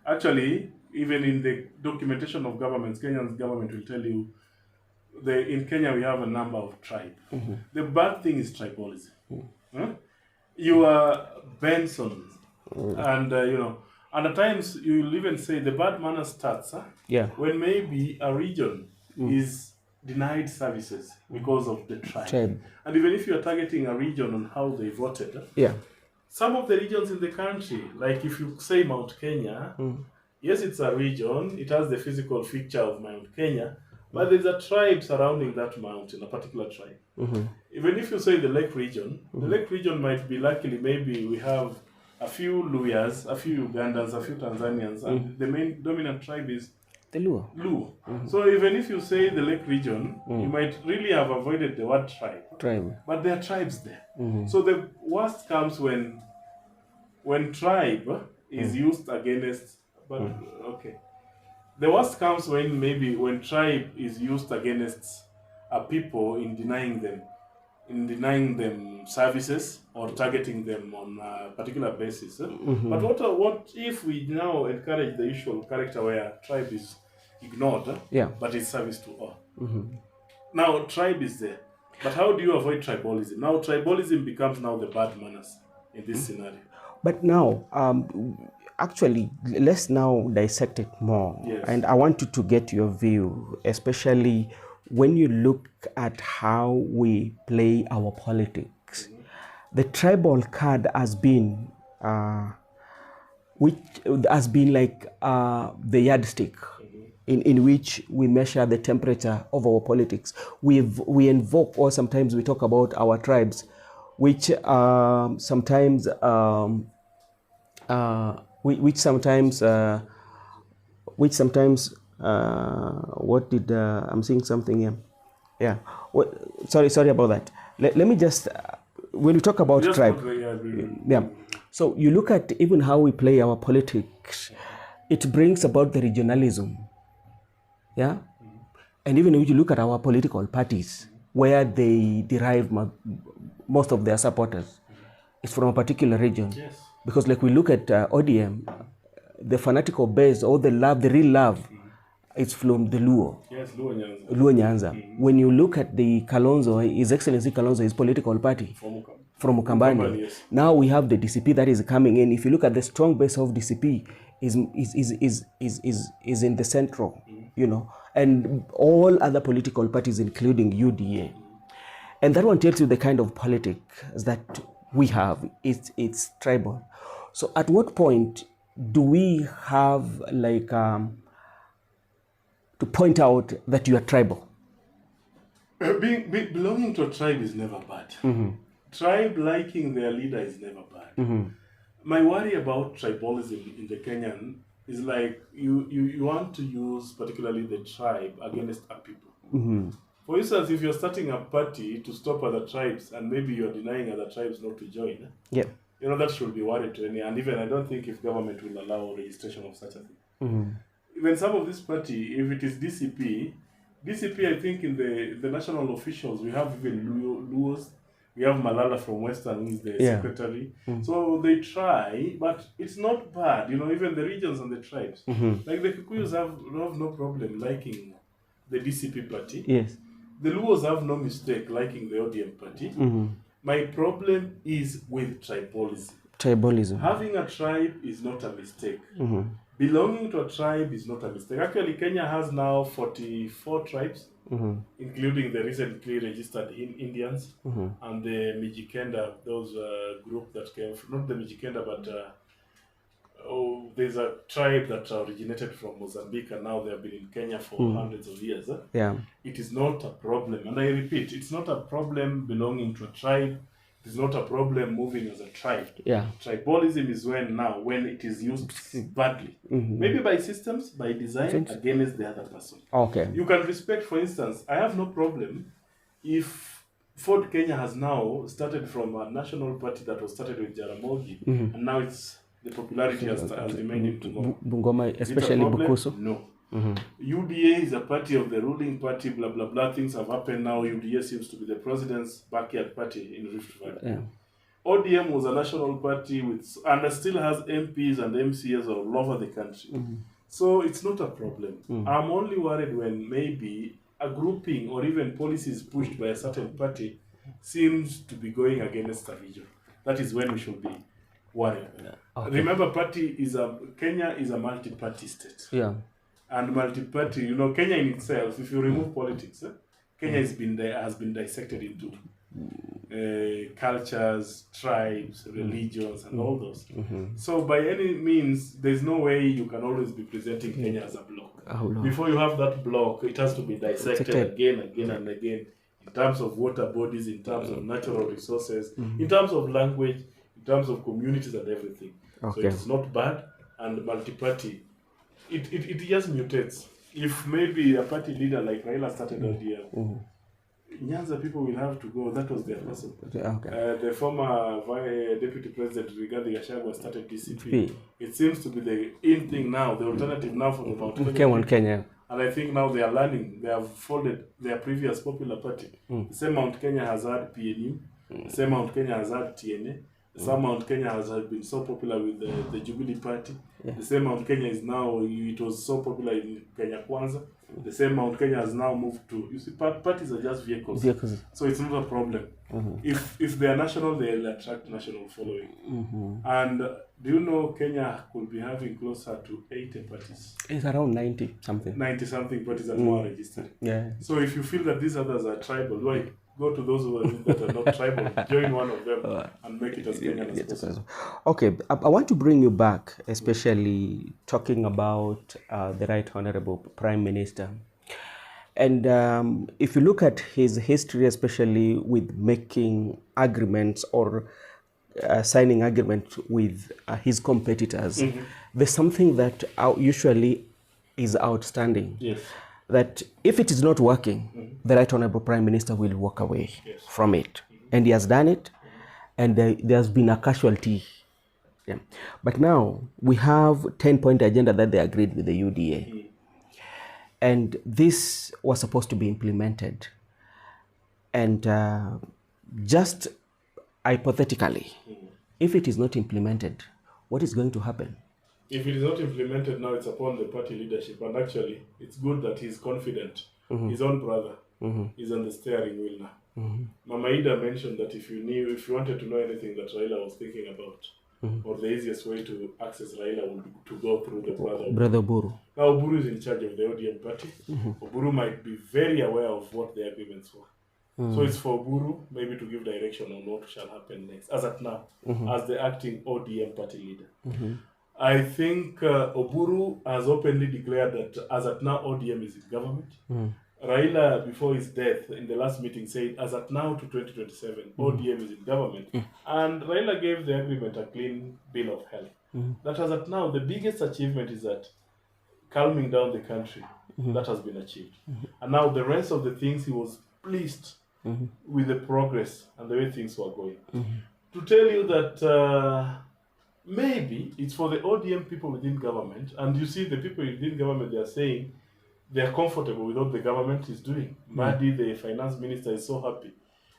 Actually, even in the documentation of governments, Kenyan government will tell you, in Kenya we have a number of tribes. The bad thing is tribalism. You are Bensons. And, and at times you will even say the bad manner starts when maybe a region is denied services because of the tribe. And even if you are targeting a region on how they voted, some of the regions in the country, like if you say Mount Kenya, yes, it's a region, it has the physical feature of Mount Kenya, but there's a tribe surrounding that mountain, a particular tribe. Even if you say the Lake region, the Lake region might be luckily, maybe we have a few Luyas, a few Ugandans, a few Tanzanians, and the main dominant tribe is the Luo. So even if you say the Lake region, you might really have avoided the word tribe. But there are tribes there. So the worst comes when tribe is used against, the worst comes when tribe is used against a people in denying them services or targeting them on a particular basis. But what if we now encourage the usual character where tribe is ignored, but it's service to all? Now tribe is there, but how do you avoid tribalism? Now tribalism becomes now the bad manners in this scenario. But now, actually, let's now dissect it more. And I want you to get your view, especially when you look at how we play our politics. The tribal card has been like the yardstick in which we measure the temperature of our politics. We invoke, or sometimes we talk about our tribes, which sometimes what did I'm seeing something here? Yeah. Sorry about that. Let me just when we talk about tribe. So you look at even how we play our politics, it brings about the regionalism. Yeah. And even if you look at our political parties, where they derive most of their supporters, it's from a particular region. Because like we look at ODM, the fanatical base, or the real love, it's from the Luo. Luo Nyanza. When you look at the Kalonzo, His Excellency Kalonzo, his political party, from Ukambani. Now we have the DCP that is coming in. If you look at the strong base of DCP, is in the central, and all other political parties, including UDA. And that one tells you the kind of politics that we have. It's tribal. So at what point do we have to point out that you are tribal? Belonging to a tribe is never bad. Tribe liking their leader is never bad. My worry about tribalism in the Kenyan is like you want to use particularly the tribe against a people. For instance, if you're starting a party to stop other tribes and maybe you're denying other tribes not to join, that should be worried to any. And even I don't think if government will allow registration of such a thing. Even some of this party, if it is DCP, I think in the national officials, we have even Luos, we have Malala from Western, who is the secretary. So they try, but it's not bad, even the regions and the tribes. Like the Kikuyus have no problem liking the DCP party. The Luos have no mistake liking the ODM party. My problem is with tribalism. Having a tribe is not a mistake. belonging to a tribe is not a mistake. Actually, Kenya has now 44 tribes, including the recently registered Indians and the Mijikenda, those group that came from, not the Mijikenda, but there's a tribe that originated from Mozambique, and now they have been in Kenya for hundreds of years. Yeah. It is not a problem, and I repeat, it's not a problem belonging to a tribe. It is not a problem moving as a tribe. Yeah. Tribalism is when it is used badly. Maybe by systems, by design, against the other person. Okay. You can respect, for instance, I have no problem if Ford Kenya has now started from a national party that was started with Jaramogi, and now the popularity has remained in Bungoma, especially Bukusu. No. UDA is a party of the ruling party, blah, blah, blah. Things have happened now. UDA seems to be the president's backyard party in Rift Valley. Yeah. ODM was a national party and still has MPs and MCs all over the country. So it's not a problem. I'm only worried when maybe a grouping or even policies pushed by a certain party seems to be going against a region. That is when we should be worried. Okay. Remember, Kenya is a multi-party state. Yeah. And multi-party, Kenya in itself, if you remove politics, Kenya has been dissected into cultures, tribes, religions, and all those. So by any means, there's no way you can always be presenting Kenya as a block. Oh, no. Before you have that block, it has to be dissected again and again, in terms of water bodies, in terms of natural resources, in terms of language, in terms of communities and everything. Okay. So it's not bad, and multi-party, it just mutates. If maybe a party leader like Raila started ODM, Nyanza people will have to go. That was their person. Okay. The former deputy president Rigathi Gachagua started DCP. It seems to be the in thing now, the alternative now for the Mount Kenya. And I think now they are learning. They have folded their previous popular party. The same Mount Kenya has had PNU. The same Mount Kenya has had TNA. The same Mount Kenya has been so popular with the Jubilee Party. Yeah. The same Mount Kenya is now, it was so popular in Kenya Kwanza. The same Mount Kenya has now moved to, you see, parties are just vehicles. So it's not a problem. If they are national, they'll attract national following. And do you know Kenya could be having closer to 80 parties? It's around 90 something. 90 something parties that are registered. Yeah. So if you feel that these others are tribal, why go to those that are not tribal, join one of them and make it as Kenyan as possible. Okay, I want to bring you back, especially talking about the Right Honorable Prime Minister. And if you look at his history, especially with making agreements or signing agreements with his competitors, there's something that usually is outstanding. Yes. That if it is not working, the Right Honorable Prime Minister will walk away from it. And he has done it, and there's been a casualty. Yeah. But now we have 10-point agenda that they agreed with the UDA. And this was supposed to be implemented. And just hypothetically, if it is not implemented, what is going to happen? If it is not implemented now, it's upon the party leadership. And actually, it's good that he's confident. His own brother is on the steering wheel now. Mama Ida mentioned that if you wanted to know anything that Raila was thinking about, or the easiest way to access Raila would be to go through the brother Oburu. Now Oburu is in charge of the ODM party. Oburu might be very aware of what the agreements were. So it's for Oburu maybe to give direction on what shall happen next, as at now, as the acting ODM party leader. I think Oburu has openly declared that as at now ODM is in government. Raila, before his death in the last meeting, said as at now to 2027, ODM is in government. And Raila gave the agreement a clean bill of health. That as at now, the biggest achievement is that calming down the country, that has been achieved. And now the rest of the things, he was pleased with the progress and the way things were going. To tell you that maybe it's for the ODM people within government, and you see the people within government, they are saying they are comfortable with what the government is doing. Madi, the finance minister, is so happy.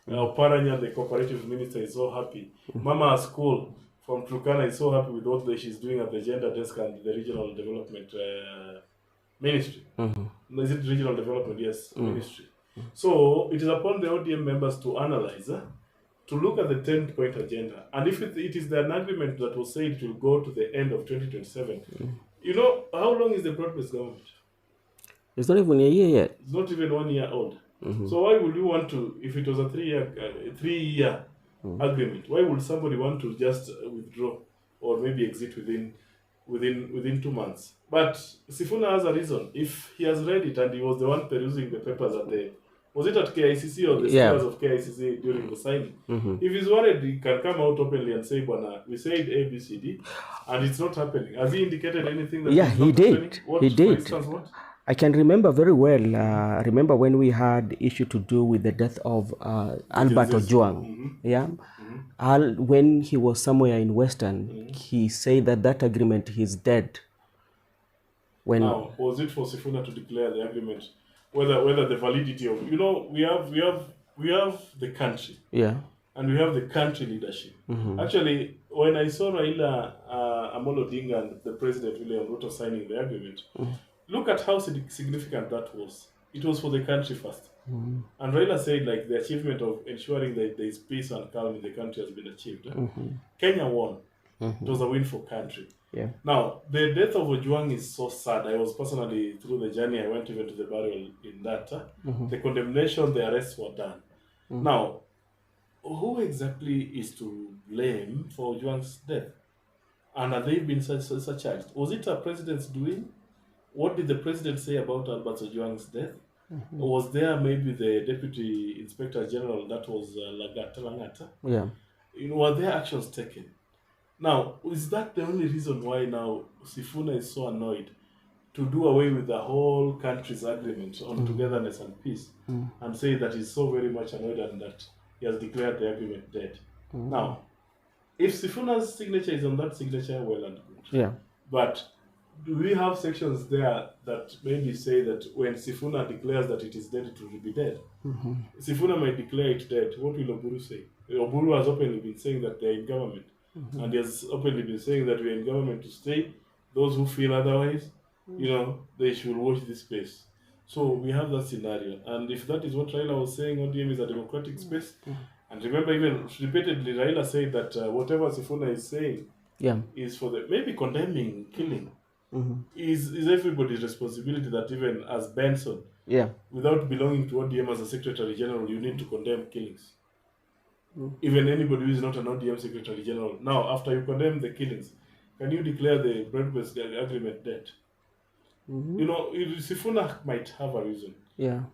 Paranya, the cooperative minister, is so happy. Mama School from Turkana is so happy with what she's doing at the gender desk and the regional development ministry. Is it regional development? Yes, ministry. So it is upon the ODM members to analyze, to look at the 10-point agenda. And if it is an agreement that was said it will go to the end of 2027, You know, how long is the broad-based government? It's not even a year yet. It's not even 1 year old. So why would you want to, if it was a 3 year agreement, why would somebody want to just withdraw or maybe exit within 2 months? But Sifuna has a reason. If he has read it and he was the one perusing the papers at the, was it at KICC or the stairs of KICC during the signing? If he's worried, he can come out openly and say, "Bwana, we said A, B, C, D, and it's not happening." Has he indicated anything that Yeah, he did. What, he did. For instance, what? I can remember very well. Remember when we had issue to do with the death of Albert Ojwang. Yeah, when he was somewhere in Western, he said that agreement is dead. Now, was it for Sifuna to declare the agreement, whether the validity of, we have the country, and we have the country leadership. Actually, when I saw Raila Odinga and the President William Ruto signing the agreement, look at how significant that was. It was for the country first. And Raila said, like, the achievement of ensuring that there is peace and calm in the country has been achieved. Kenya won. It was a win for country. Yeah. Now, the death of Ojwang is so sad. I was personally, through the journey, I went even to the burial in that. The condemnation, the arrests were done. Now, who exactly is to blame for Ojwang's death? And have they been charged? Was it a president's doing? What did the president say about Albert Ojwang's death? Or was there maybe the Deputy Inspector General, that was Langata? Yeah. Were there actions taken? Now, is that the only reason why now Sifuna is so annoyed to do away with the whole country's agreement on togetherness and peace, and say that he's so very much annoyed and that he has declared the agreement dead? Now, if Sifuna's signature is on that signature, well and good. Yeah. But do we have sections there that maybe say that when Sifuna declares that it is dead, it will be dead? Sifuna might declare it dead. What will Oburu say? Oburu has openly been saying that they're in government. And he has openly been saying that we're in government to stay. Those who feel otherwise, they should watch this space. So we have that scenario. And if that is what Raila was saying, ODM is a democratic space. And remember, even repeatedly, Raila said that whatever Sifuna is saying is for the, maybe condemning killing. Is everybody's responsibility, that even as Benson, without belonging to ODM as a Secretary General, you need to condemn killings. Even anybody who is not an ODM Secretary General. Now, after you condemn the killings, can you declare the broad-based agreement dead? Sifuna might have a reason.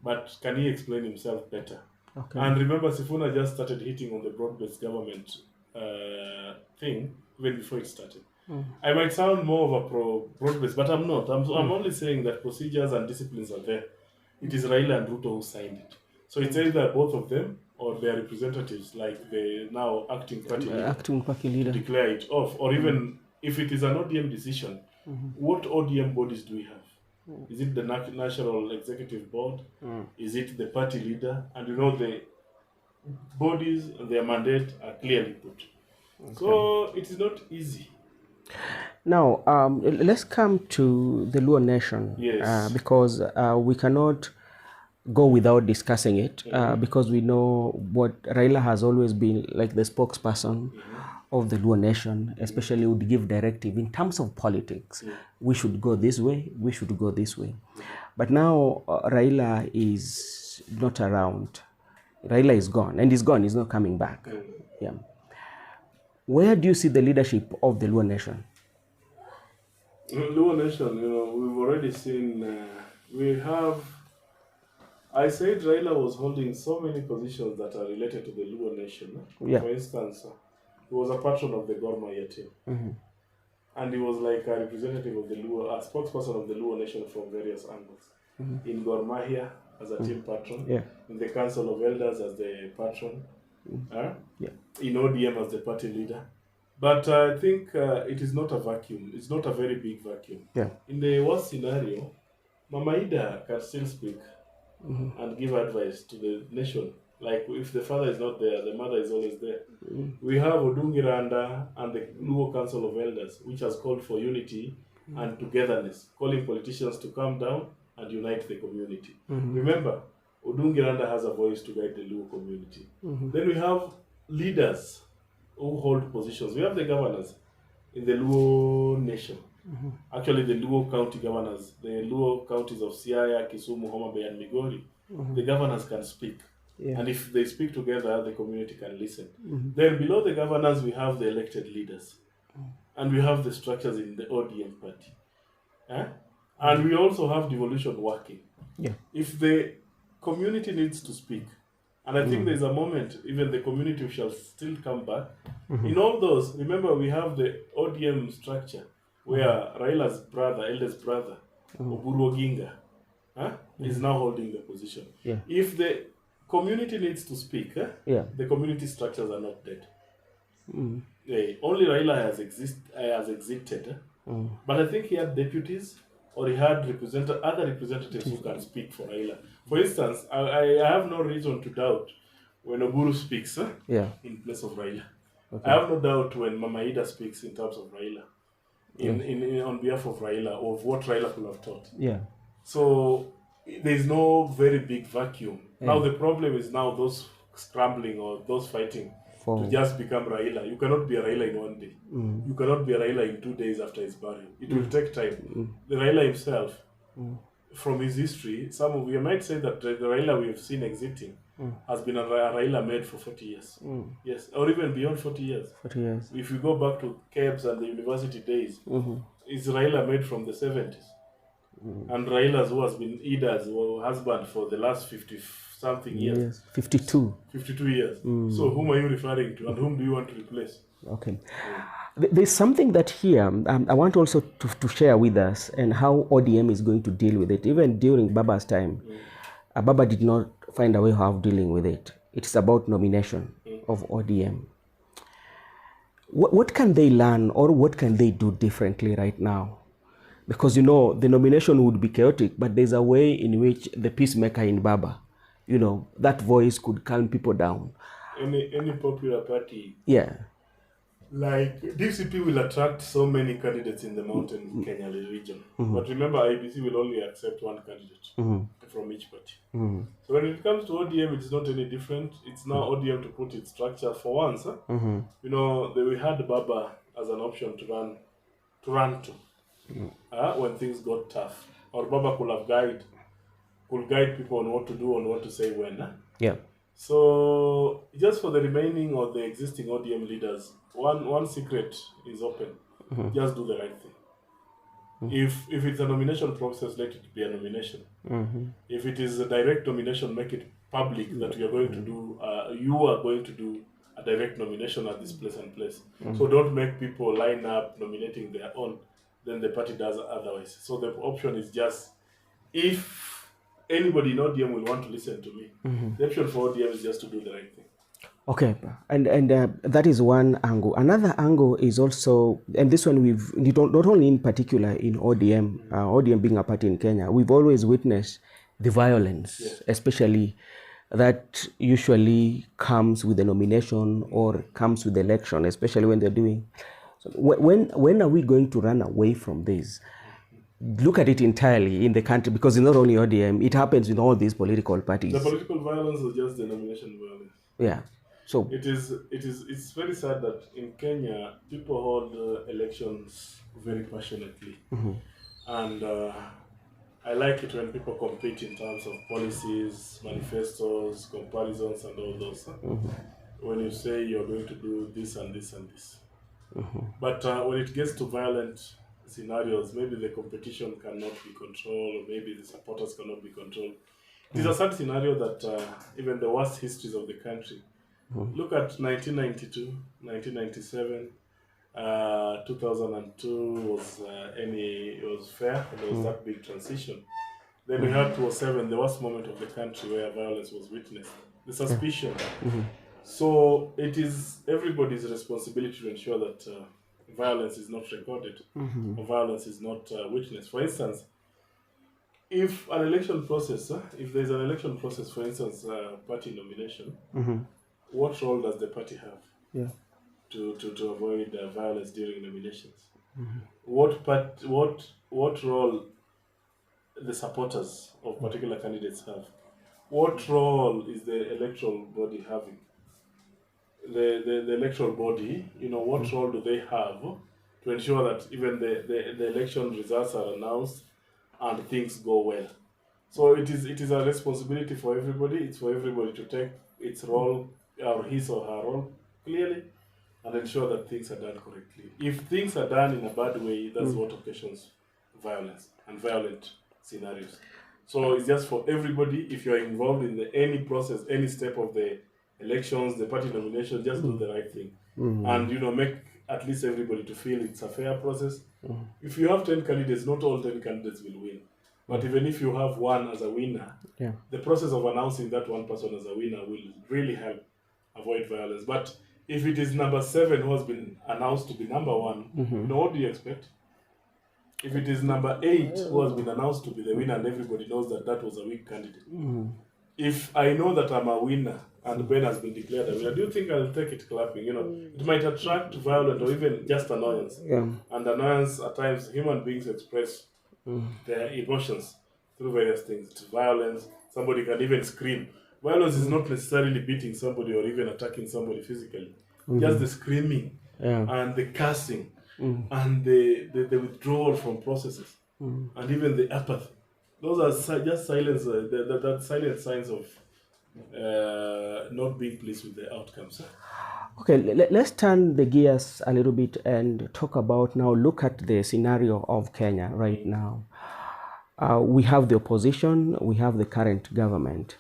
But can he explain himself better? Okay. And remember, Sifuna just started hitting on the broad-based government thing even before it started. I might sound more of a broad-based, but I'm not. I'm only saying that procedures and disciplines are there. It is Raila and Ruto who signed it. So it's either both of them or their representatives, like the now acting party leader, to declare it off. Or even if it is an ODM decision, what ODM bodies do we have? Is it the National Executive Board? Is it the party leader? And the bodies and their mandate are clearly put. So it is not easy. Now, let's come to the Luo Nation. Yes. Because we cannot go without discussing it, because we know what Raila has always been like the spokesperson of the Luo Nation, especially would give directive in terms of politics. We should go this way, we should go this way. But now Raila is not around. Raila is gone, and he's gone, he's not coming back. Yeah. Where do you see the leadership of the Luo Nation? Luo Nation, we've already seen, I said Raila was holding so many positions that are related to the Luo Nation. For instance, he was a patron of the Gor Mahia team. And he was like a representative of the Luo, a spokesperson of the Luo Nation from various angles. In Gor Mahia as a team patron, in the Council of Elders as the patron, in ODM as the party leader. But I think it is not a vacuum. It's not a very big vacuum. In the worst scenario, Mama Ida can still speak and give advice to the nation. Like, if the father is not there, the mother is always there. We have Odungiranda and the Luo Council of Elders, which has called for unity and togetherness, calling politicians to calm down and unite the community. Remember, Odungiranda has a voice to guide the Luo community. Then we have leaders who hold positions. We have the governors in the Luo Nation. Actually, the Luo county governors, the Luo counties of Siaya, Kisumu, Homa Bay, and Migori, the governors can speak. Yeah. And if they speak together, the community can listen. Then below the governors, we have the elected leaders. And we have the structures in the ODM party. And we also have devolution working. Yeah. If the community needs to speak, and I think there's a moment, even the community shall still come back. In all those, remember we have the ODM structure where Raila's brother, eldest brother, Oburu Odinga, is now holding the position. Yeah. If the community needs to speak, the community structures are not dead. Only Raila has exited, but I think he had deputies or he had other representatives who can speak for Raila. For instance, I have no reason to doubt when Oburu speaks in place of Raila. Okay. I have no doubt when Mama Ida speaks in terms of Raila, on behalf of Raila, of what Raila could have taught. Yeah. So there is no very big vacuum. Yeah. Now the problem is now those scrambling or those fighting to just become Raila. You cannot be a Raila in one day. You cannot be a Raila in 2 days after his burial. It will take time. The Raila himself, from his history, we might say that the Raila we have seen exiting has been a Raila made for 40 years. Yes, or even beyond 40 years. 40 years. If you go back to Kebs and the university days, it's Raila made from the 70s. And Raila's who has been Ida's husband for the last 50-something years. Yes, 52. 52 years. So whom are you referring to and whom do you want to replace? Okay. There's something that here I want also to share with us and how ODM is going to deal with it. Even during Baba's time, Baba did not find a way of dealing with it. It's about nomination of ODM. What can they learn or what can they do differently right now? Because, the nomination would be chaotic, but there's a way in which the peacemaker in Baba, that voice could calm people down. Any popular party. Yeah. Like, DCP will attract so many candidates in the mountain Kenya region. But remember, IBC will only accept one candidate from each party. So when it comes to ODM, it's not any different. It's now ODM to put its structure for once. We had Baba as an option to run to. When things got tough, or Baba could guide people on what to do and what to say when. Yeah. So just for the remaining or the existing ODM leaders, one secret is open. Just do the right thing. If it's a nomination process, let it be a nomination. If it is a direct nomination, make it public that you are going to do a direct nomination at this place and place. So don't make people line up nominating their own. Then the party does otherwise. So the option is just, if anybody in ODM will want to listen to me, the option for ODM is just to do the right thing. Okay, and that is one angle. Another angle is also, and this one not only in particular in ODM, ODM being a party in Kenya, we've always witnessed the violence, especially that usually comes with the nomination or comes with the election, especially when they're doing. When are we going to run away from this? Look at it entirely in the country, because it's not only ODM, it happens in all these political parties. The political violence is just the nomination violence. Yeah. So it's very sad that in Kenya people hold elections very passionately. And I like it when people compete in terms of policies, manifestos, comparisons and all those. When you say you're going to do this and this and this. But when it gets to violent scenarios, maybe the competition cannot be controlled, or maybe the supporters cannot be controlled. It is a sad scenario that even the worst histories of the country. Look at 1992, 1997, 2002 was fair. There was that big transition. Then we had 2007, the worst moment of the country where violence was witnessed. The suspicion. So it is everybody's responsibility to ensure that violence is not recorded or violence is not witnessed. For instance, if an election process, if there's an election process, for instance, party nomination, what role does the party have to avoid violence during nominations? What role the supporters of particular candidates have? What role is the electoral body having? The electoral body, what role do they have to ensure that even the election results are announced and things go well. So it is a responsibility for everybody. It's for everybody to take its role or his or her role clearly and ensure that things are done correctly. If things are done in a bad way, that's what occasions violence and violent scenarios. So it's just for everybody. If you're involved in any process, any step of the elections, the party nomination, just do the right thing. And, make at least everybody to feel it's a fair process. If you have 10 candidates, not all 10 candidates will win. But even if you have one as a winner, the process of announcing that one person as a winner will really help avoid violence. But if it is number 7 who has been announced to be number 1, what do you expect? If it is number 8 who has been announced to be the winner and everybody knows that that was a weak candidate. If I know that I'm a winner and Ben has been declared a winner, do you think I'll take it clapping? It might attract violence or even just annoyance. And annoyance, at times, human beings express their emotions through various things. It's violence. Somebody can even scream. Violence is not necessarily beating somebody or even attacking somebody physically. Just the screaming and the cursing and the withdrawal from processes and even the apathy. Those are just silence, that silent signs of not being pleased with the outcomes. Okay, let's turn the gears a little bit and talk about now, look at the scenario of Kenya right now. We have the opposition, we have the current government,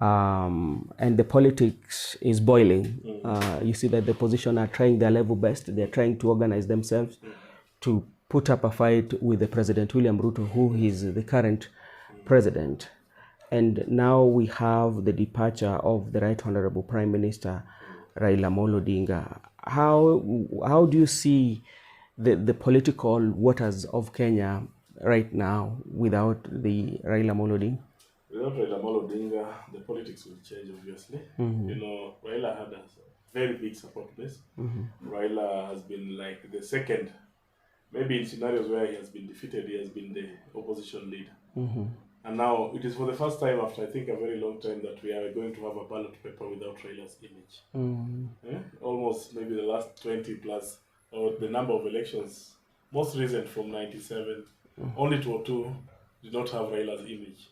and the politics is boiling. You see that the opposition are trying their level best. They're trying to organize themselves to put up a fight with the President William Ruto, who is the current president. And now we have the departure of the Right Honorable Prime Minister Raila Odinga. How do you see the political waters of Kenya right now without the Raila Odinga? Without Raila Odinga, the politics will change, obviously. Raila had a very big support base. Raila has been like the second, maybe in scenarios where he has been defeated, he has been the opposition leader. And now it is for the first time after, I think, a very long time that we are going to have a ballot paper without Raila's image. Almost maybe the last 20 plus, or the number of elections, most recent from 97, only 2 or 2 did not have Raila's image.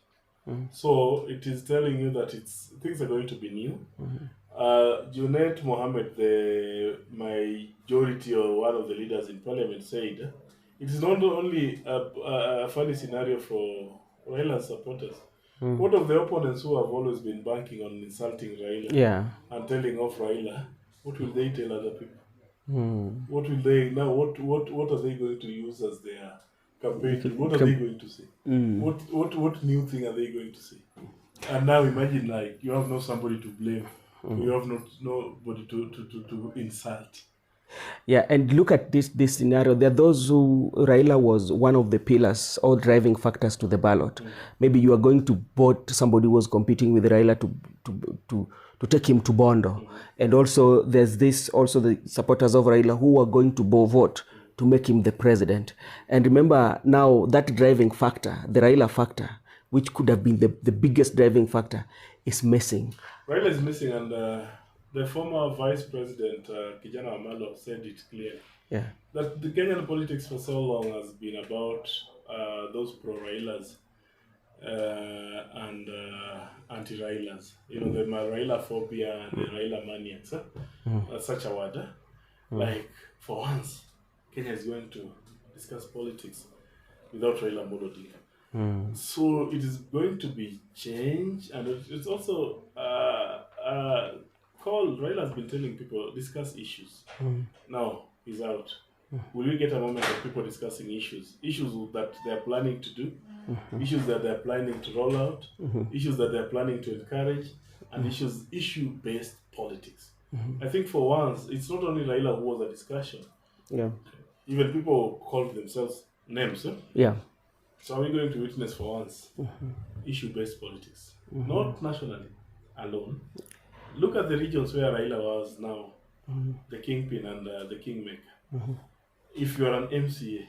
So it is telling you that things are going to be new. Junet Mohammed, the majority or one of the leaders in parliament, said it is not only a funny scenario for Raila's supporters. What of the opponents who have always been banking on insulting Raila and telling off Raila? What will they tell other people? What will they now? What are they going to use as their campaign? What are they going to say? What new thing are they going to say? And now imagine, like, you have no somebody to blame. You have nobody to insult. Yeah, and look at this scenario. There are those who Raila was one of the pillars or driving factors to the ballot. Maybe you are going to vote somebody who was competing with Raila to take him to bondo. And also there's the supporters of Raila who are going to vote to make him the president. And remember now that driving factor, the Raila factor, which could have been the biggest driving factor, is missing. Raila is missing, and the former vice president, Kijana Amalo, said it clearly. That the Kenyan politics for so long has been about those pro-Railas and anti-Railas. The Raila phobia and the Raila maniacs. That's such a word. Like, for once, Kenya is going to discuss politics without Raila Odinga. So it is going to be change, and it's also called. Raila has been telling people discuss issues. Now he's out. Will we get a moment of people discussing issues that they are planning to do, issues that they are planning to roll out, issues that they are planning to encourage, and issue-based politics? I think for once, it's not only Raila who was a discussion. Even people called themselves names. So are we going to witness for once issue-based politics? Not nationally alone. Look at the regions where Raila was now, the kingpin and the kingmaker. If you are an MCA,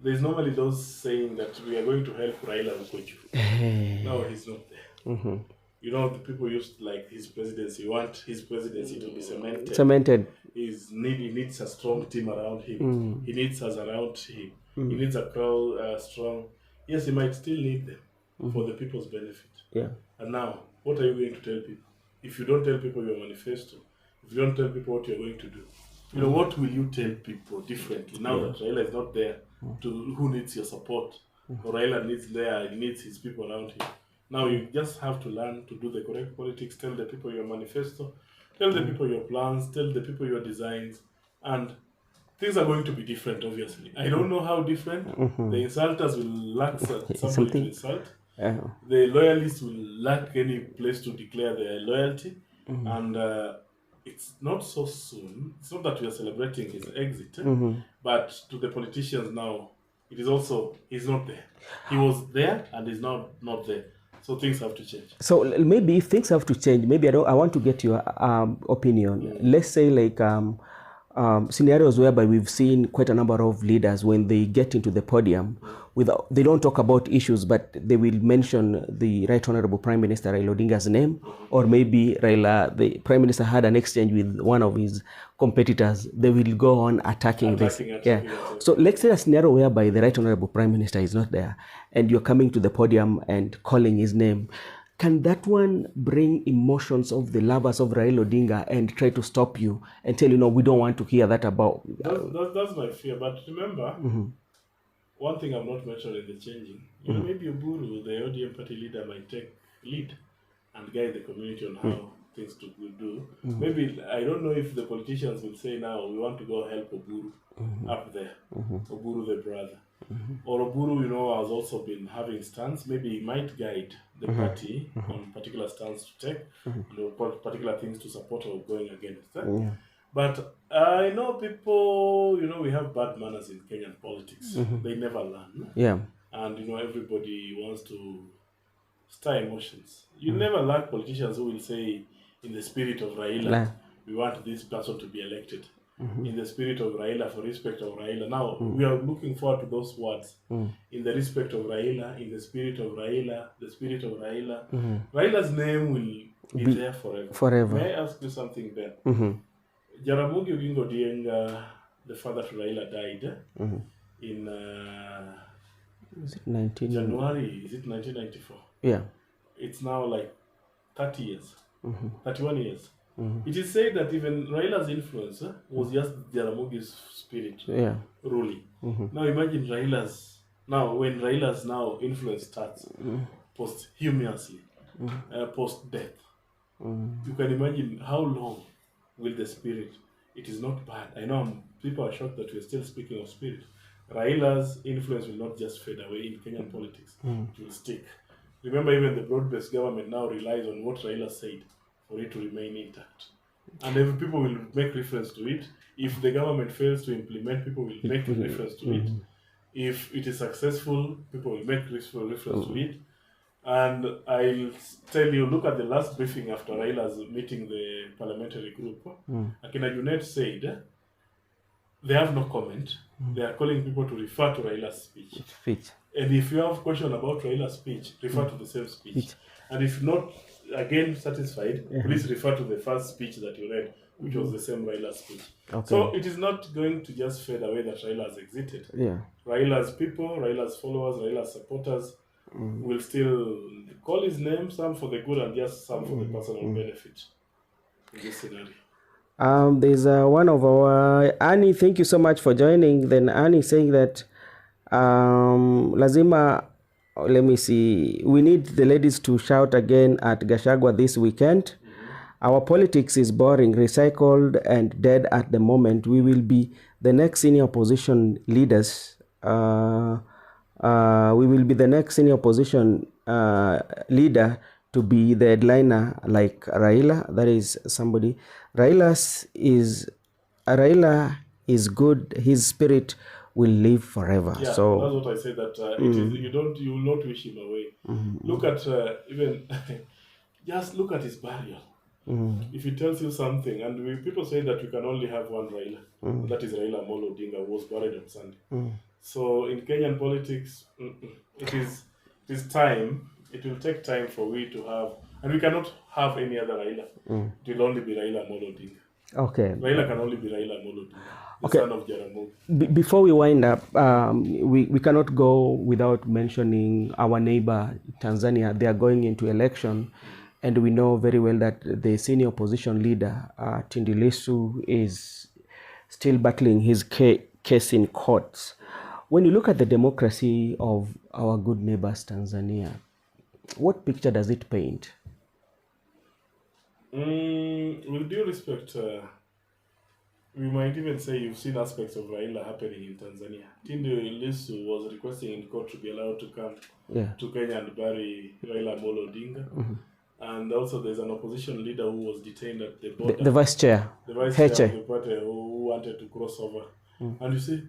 there's normally those saying that we are going to help Raila Ukoju. No, he's not there. The people used like his presidency, want his presidency to be cemented. Cemented. He he needs a strong team around him. He needs us around him. He needs a crowd strong. Yes, he might still need them for the people's benefit. Yeah. And now, what are you going to tell people? If you don't tell people your manifesto, if you don't tell people what you're going to do, you know, what will you tell people differently now that Raila is not there? To who needs your support? Or Raila needs his people around him. Now you just have to learn to do the correct politics, tell the people your manifesto, tell the people your plans, tell the people your designs, and things are going to be different, obviously. I don't know how different. The insulters will lack somebody to insult. The loyalists will lack any place to declare their loyalty. And it's not so soon. It's not that we are celebrating his exit, but to the politicians now, it is also, he's not there. He was there and is now not there. So things have to change. So maybe if things have to change, maybe I want to get your opinion. Let's say like scenarios whereby we've seen quite a number of leaders, when they get into the podium, they don't talk about issues, but they will mention the Right Honorable Prime Minister Raila Odinga's name, or maybe the Prime Minister had an exchange with one of his competitors. They will go on attacking this. So let's say a scenario whereby the Right Honorable Prime Minister is not there, and you're coming to the podium and calling his name. Can that one bring emotions of the lovers of Raila Odinga and try to stop you and tell you, no, we don't want to hear that about... That's my fear. But remember, one thing I'm not mentioning in the changing, you know, maybe Oburu, the ODM party leader, might take lead and guide the community on how things to do. Maybe, I don't know if the politicians will say now, we want to go help Oburu up there, Oburu the brother. Or Oburu, you know, has also been having stands. Maybe he might guide the party on particular stands to take, you know, particular things to support or going against. But I know people, you know, we have bad manners in Kenyan politics. They never learn. And, you know, everybody wants to stir emotions. You never lack politicians who will say, in the spirit of Raila, we want this person to be elected. In the spirit of Raila, for respect of Raila. Now, we are looking forward to those words. In the respect of Raila, in the spirit of Raila, the spirit of Raila. Raila's name will be there forever. May I ask you something there? Jaramogi Odinga, the father to Raila, died in January, is it 1994? Yeah. It's now like 30 years, 31 years. It is said that even Raila's influence was just Jaramogi's spirit ruling. Now imagine when Raila's now influence starts posthumously, post-death. You can imagine how long will the spirit, it is not bad. I know people are shocked that we're still speaking of spirit. Raila's influence will not just fade away in Kenyan politics. It will stick. Remember, even the broad-based government now relies on what Raila said for it to remain intact. And if people will make reference to it, if the government fails to implement, people will make reference to it. If it is successful, people will make reference to it. And I'll tell you, look at the last briefing after Raila's meeting the parliamentary group. Akina Junet said they have no comment. They are calling people to refer to Raila's speech. And if you have a question about Raila's speech, refer to the same speech. And if not, again, satisfied, please refer to the first speech that you read, which was the same Raila speech. So it is not going to just fade away that Raila has exited. Raila's people, Raila's followers, Raila's supporters will still call his name, some for the good and just some for the personal benefit in this scenario. There's one of our, Annie, thank you so much for joining. Then Annie saying that lazima, let me see, we need the ladies to shout again at Gachagua this weekend. Our politics is boring, recycled and dead at the moment. We will be the next senior opposition leaders. We will be the next senior opposition leader to be the headliner like Raila. That is somebody. Raila is good. His spirit will live forever. Yeah, so that's what I said, that you will not wish him away. Look at even just look at his burial. If he tells you something, and people say that you can only have one Raila, and that is Raila Odinga, who was buried on Sunday. So in Kenyan politics, it is time. It will take time for we to have, and we cannot have any other Raila. It will only be Raila Odinga. Okay. Raila can only be Raila Odinga, the son of Jaramogi. Before we wind up, we cannot go without mentioning our neighbor, Tanzania. They are going into election, and we know very well that the senior opposition leader, Tundu Lissu, is still battling his case in courts. When you look at the democracy of our good neighbors, Tanzania, what picture does it paint? With due respect, we might even say you've seen aspects of Raila happening in Tanzania. Tundu Lissu was requesting in court to be allowed to come to Kenya and bury Raila Odinga. And also there's an opposition leader who was detained at the border. The vice chair. The vice chair of the party who wanted to cross over. And you see,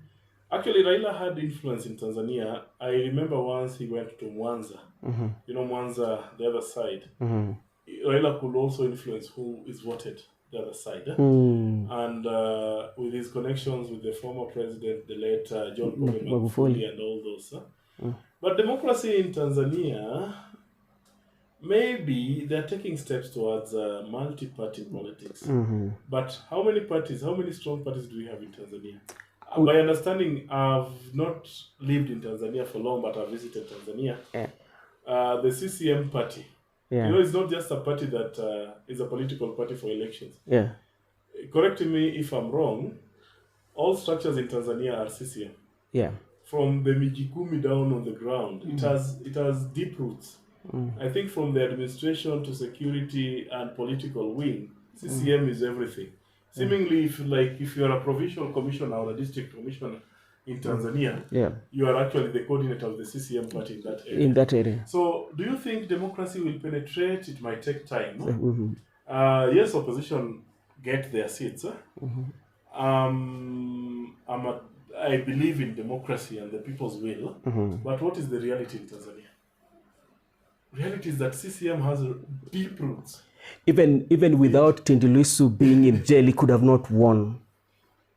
actually Raila had influence in Tanzania. I remember once he went to Mwanza. You know Mwanza, the other side. Raila could also influence who is voted the other side. And with his connections with the former president, the late John Magufuli and all those. But democracy in Tanzania, maybe they're taking steps towards multi-party politics. But how many parties, how many strong parties do we have in Tanzania? By understanding, I've not lived in Tanzania for long, but I've visited Tanzania. The CCM party. You know, it's not just a party that is a political party for elections. Correct me if I'm wrong, all structures in Tanzania are CCM. From the Mijikumi down on the ground, it has deep roots. I think from the administration to security and political wing, CCM is everything. Seemingly, if you are a provincial commissioner or a district commissioner in Tanzania, you are actually the coordinator of the CCM party in that area. So, do you think democracy will penetrate? It might take time. Yes, opposition get their seats. I believe in democracy and the people's will, but what is the reality in Tanzania? Reality is that CCM has deep roots. Even without Tundu Lissu being in jail, he could have not won.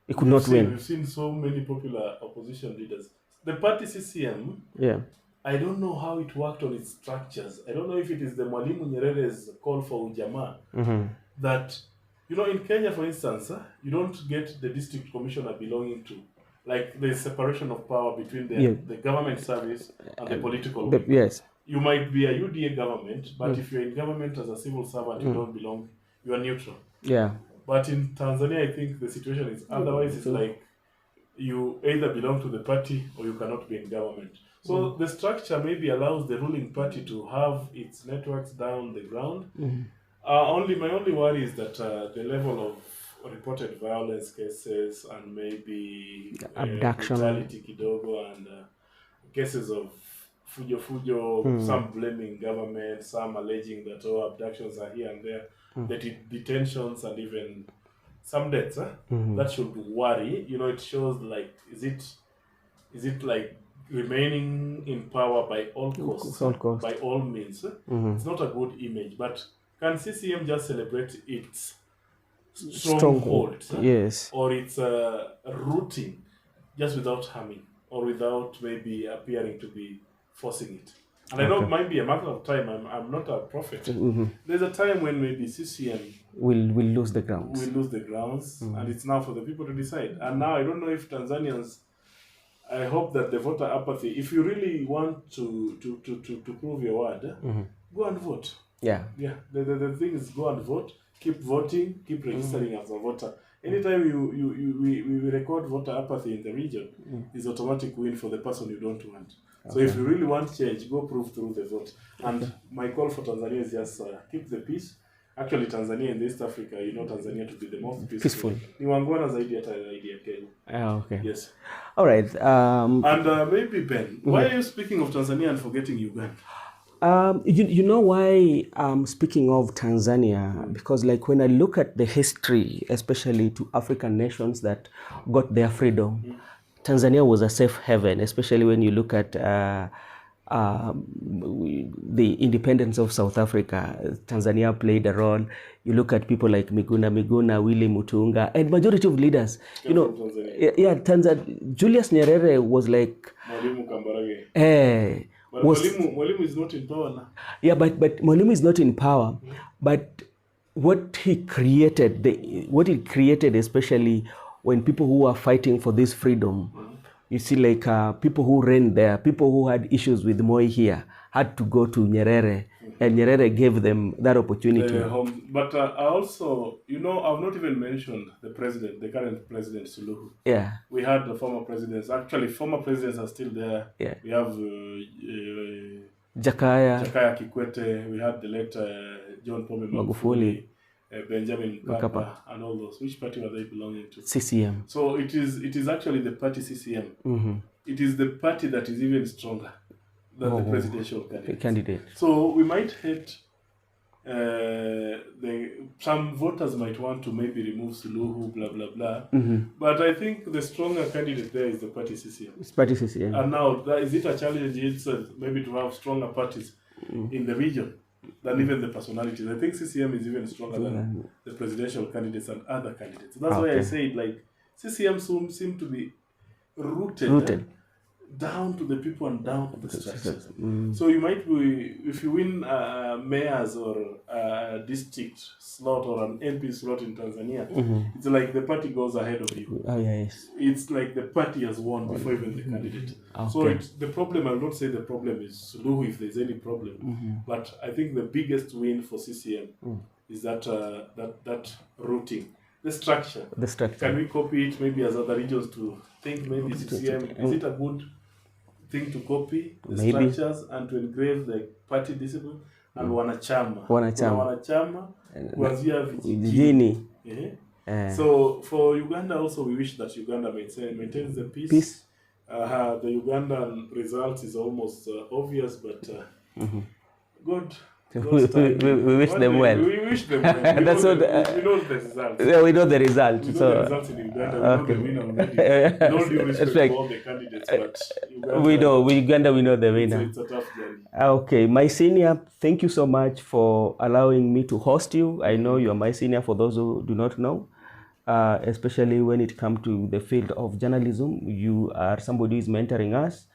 He could not win. We've seen so many popular opposition leaders. The party CCM, I don't know how it worked on its structures. I don't know if it is the Mwalimu Nyerere's call for ujamaa that, you know, in Kenya, for instance, you don't get the district commissioner belonging to, like the separation of power between the government service and the political wing. You might be a UDA government, but if you're in government as a civil servant, you don't belong, you are neutral. But in Tanzania, I think the situation is otherwise. It's like you either belong to the party or you cannot be in government. So the structure maybe allows the ruling party to have its networks down the ground. My only worry is that the level of reported violence cases and maybe abduction, brutality kidogo, and cases of fujo, some blaming government, some alleging that abductions are here and there, detentions and even some deaths. That should worry. You know, it shows like, is it like remaining in power by all costs, by all means? It's not a good image. But can CCM just celebrate its strongholds, or its rooting, just without harming or without maybe appearing to be forcing it? And I know it might be a matter of time. I'm not a prophet. There's a time when maybe CCM will lose the grounds. And it's now for the people to decide. And now I don't know if Tanzanians, I hope that the voter apathy, if you really want to prove your word, go and vote. The thing is, go and vote. Keep voting. Keep registering as a voter. Anytime we record voter apathy in the region, is automatic win for the person you don't want. So if you really want change, go prove through the vote. And my call for Tanzania is just keep the peace. Actually, Tanzania in East Africa, you know Tanzania to be the most peaceful. Ni wangwana zaidi hata zaidi ya Kenya. Yes. All right. And maybe Ben, why are you speaking of Tanzania and forgetting Uganda? You know why I'm speaking of Tanzania? Because like when I look at the history, especially to African nations that got their freedom, Tanzania was a safe haven, especially when you look at the independence of South Africa. Tanzania played a role. You look at people like Miguna, Willy Mutunga, and majority of leaders. You know, Tanzania. Julius Nyerere was like Mwalimu Kambarage. But Mwalimu is not in power now. But Mwalimu is not in power. But what he created, especially when people who are fighting for this freedom, you see, like people who ran there, people who had issues with Moi here, had to go to Nyerere, and Nyerere gave them that opportunity. But I also, I've not even mentioned the current president, Suluhu. Yeah. We had the former presidents. Actually, former presidents are still there. Yeah. We have Jakaya Kikwete. We had the late John Pombe Magufuli, Benjamin Mkapa, and all those. Which party were they belonging to? CCM. So it is actually the party CCM. It is the party that is even stronger than the presidential candidate. So we might hate some voters might want to maybe remove Suluhu, blah blah blah. But I think the stronger candidate there is the party CCM. It's party CCM. And now, is it a challenge itself maybe to have stronger parties in the region than even the personalities? I think CCM is even stronger than the presidential candidates and other candidates. That's why I say CCM seem to be rooted down to the people and down to the structures. So you might be, if you win mayors or a district slot or an MP slot in Tanzania, it's like the party goes ahead of you. It's like the party has won before even the candidate. So the problem, I will not say the problem is Suluhu if there's any problem, but I think the biggest win for CCM is that routing. The structure. Can we copy it maybe as other regions to think maybe CCM, is it a good thing to copy the structures and to engrave the party discipline and wanachama kuanzia vijijini. So for Uganda also, we wish that Uganda maintains the peace. The Ugandan result is almost obvious, but God. We wish them well. We wish them well. We know the results. Yeah, we know the results. We know the results in Uganda. We know the winner already. We don't do respect for all the candidates, but Uganda, we know the winner. It's a tough journey. Okay, my senior, thank you so much for allowing me to host you. I know you are my senior for those who do not know, especially when it comes to the field of journalism. You are somebody who is mentoring us,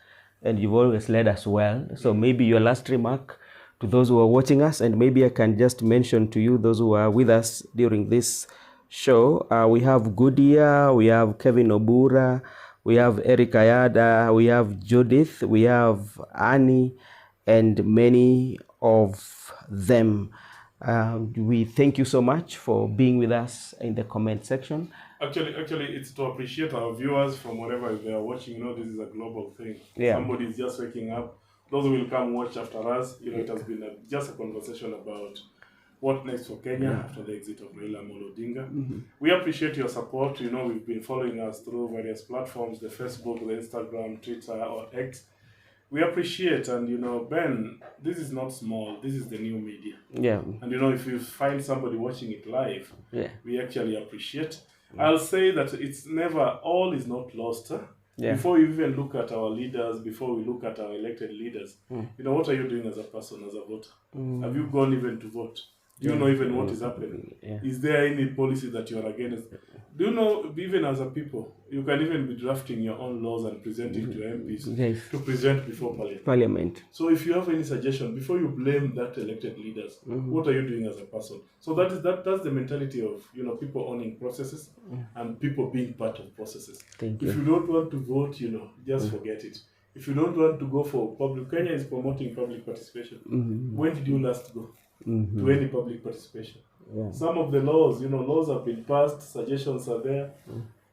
and you've always led us well. So maybe your last remark to those who are watching us, and maybe I can just mention to you those who are with us during this show. We have Goodia, we have Kevin Obura, we have Eric Ayada, we have Judith, we have Annie, and many of them. We thank you so much for being with us in the comment section. Actually, it's to appreciate our viewers from wherever they are watching. This is a global thing. Somebody is just waking up. Those who will come watch after us, it has been just a conversation about what next for Kenya after the exit of Raila Odinga. We appreciate your support. We've been following us through various platforms, the Facebook, the Instagram, Twitter, or X. We appreciate, and Ben, this is not small. This is the new media. Yeah. And if you find somebody watching it live, we actually appreciate. I'll say that it's never, all is not lost. Before you even look at our leaders, before we look at our elected leaders, what are you doing as a person, as a voter? Have you gone even to vote? Do you know even what is happening? Is there any policy that you are against? Do you know, even as a people, you can even be drafting your own laws and presenting to MPs to present before Parliament. So if you have any suggestion, before you blame that elected leaders, what are you doing as a person? So that's the mentality of people owning processes and people being part of processes. Thank you. If you don't want to vote, just forget it. If you don't want to go for public, Kenya is promoting public participation. When did you last go to any public participation? Some of the laws, laws have been passed, suggestions are there.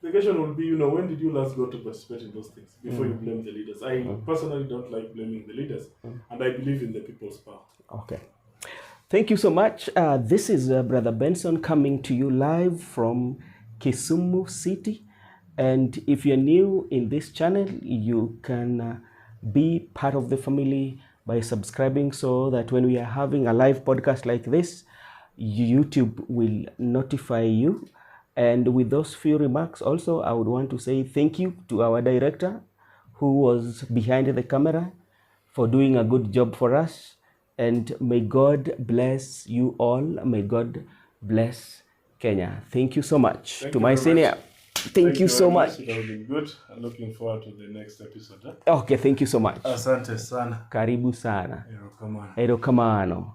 The question will be, when did you last go to participate in those things before you blame the leaders? I personally don't like blaming the leaders, and I believe in the people's power. Okay. Thank you so much. This is Brother Benson coming to you live from Kisumu City. And if you're new in this channel, you can be part of the family by subscribing, so that when we are having a live podcast like this, YouTube will notify you. And with those few remarks also, I would want to say thank you to our director who was behind the camera for doing a good job for us. And may God bless you all. May God bless Kenya. Thank you so much. Thank to you my very senior. much. Thank you so much. It has been good. I'm looking forward to the next episode. Okay, thank you so much. Asante sana. Karibu sana. Erokamano.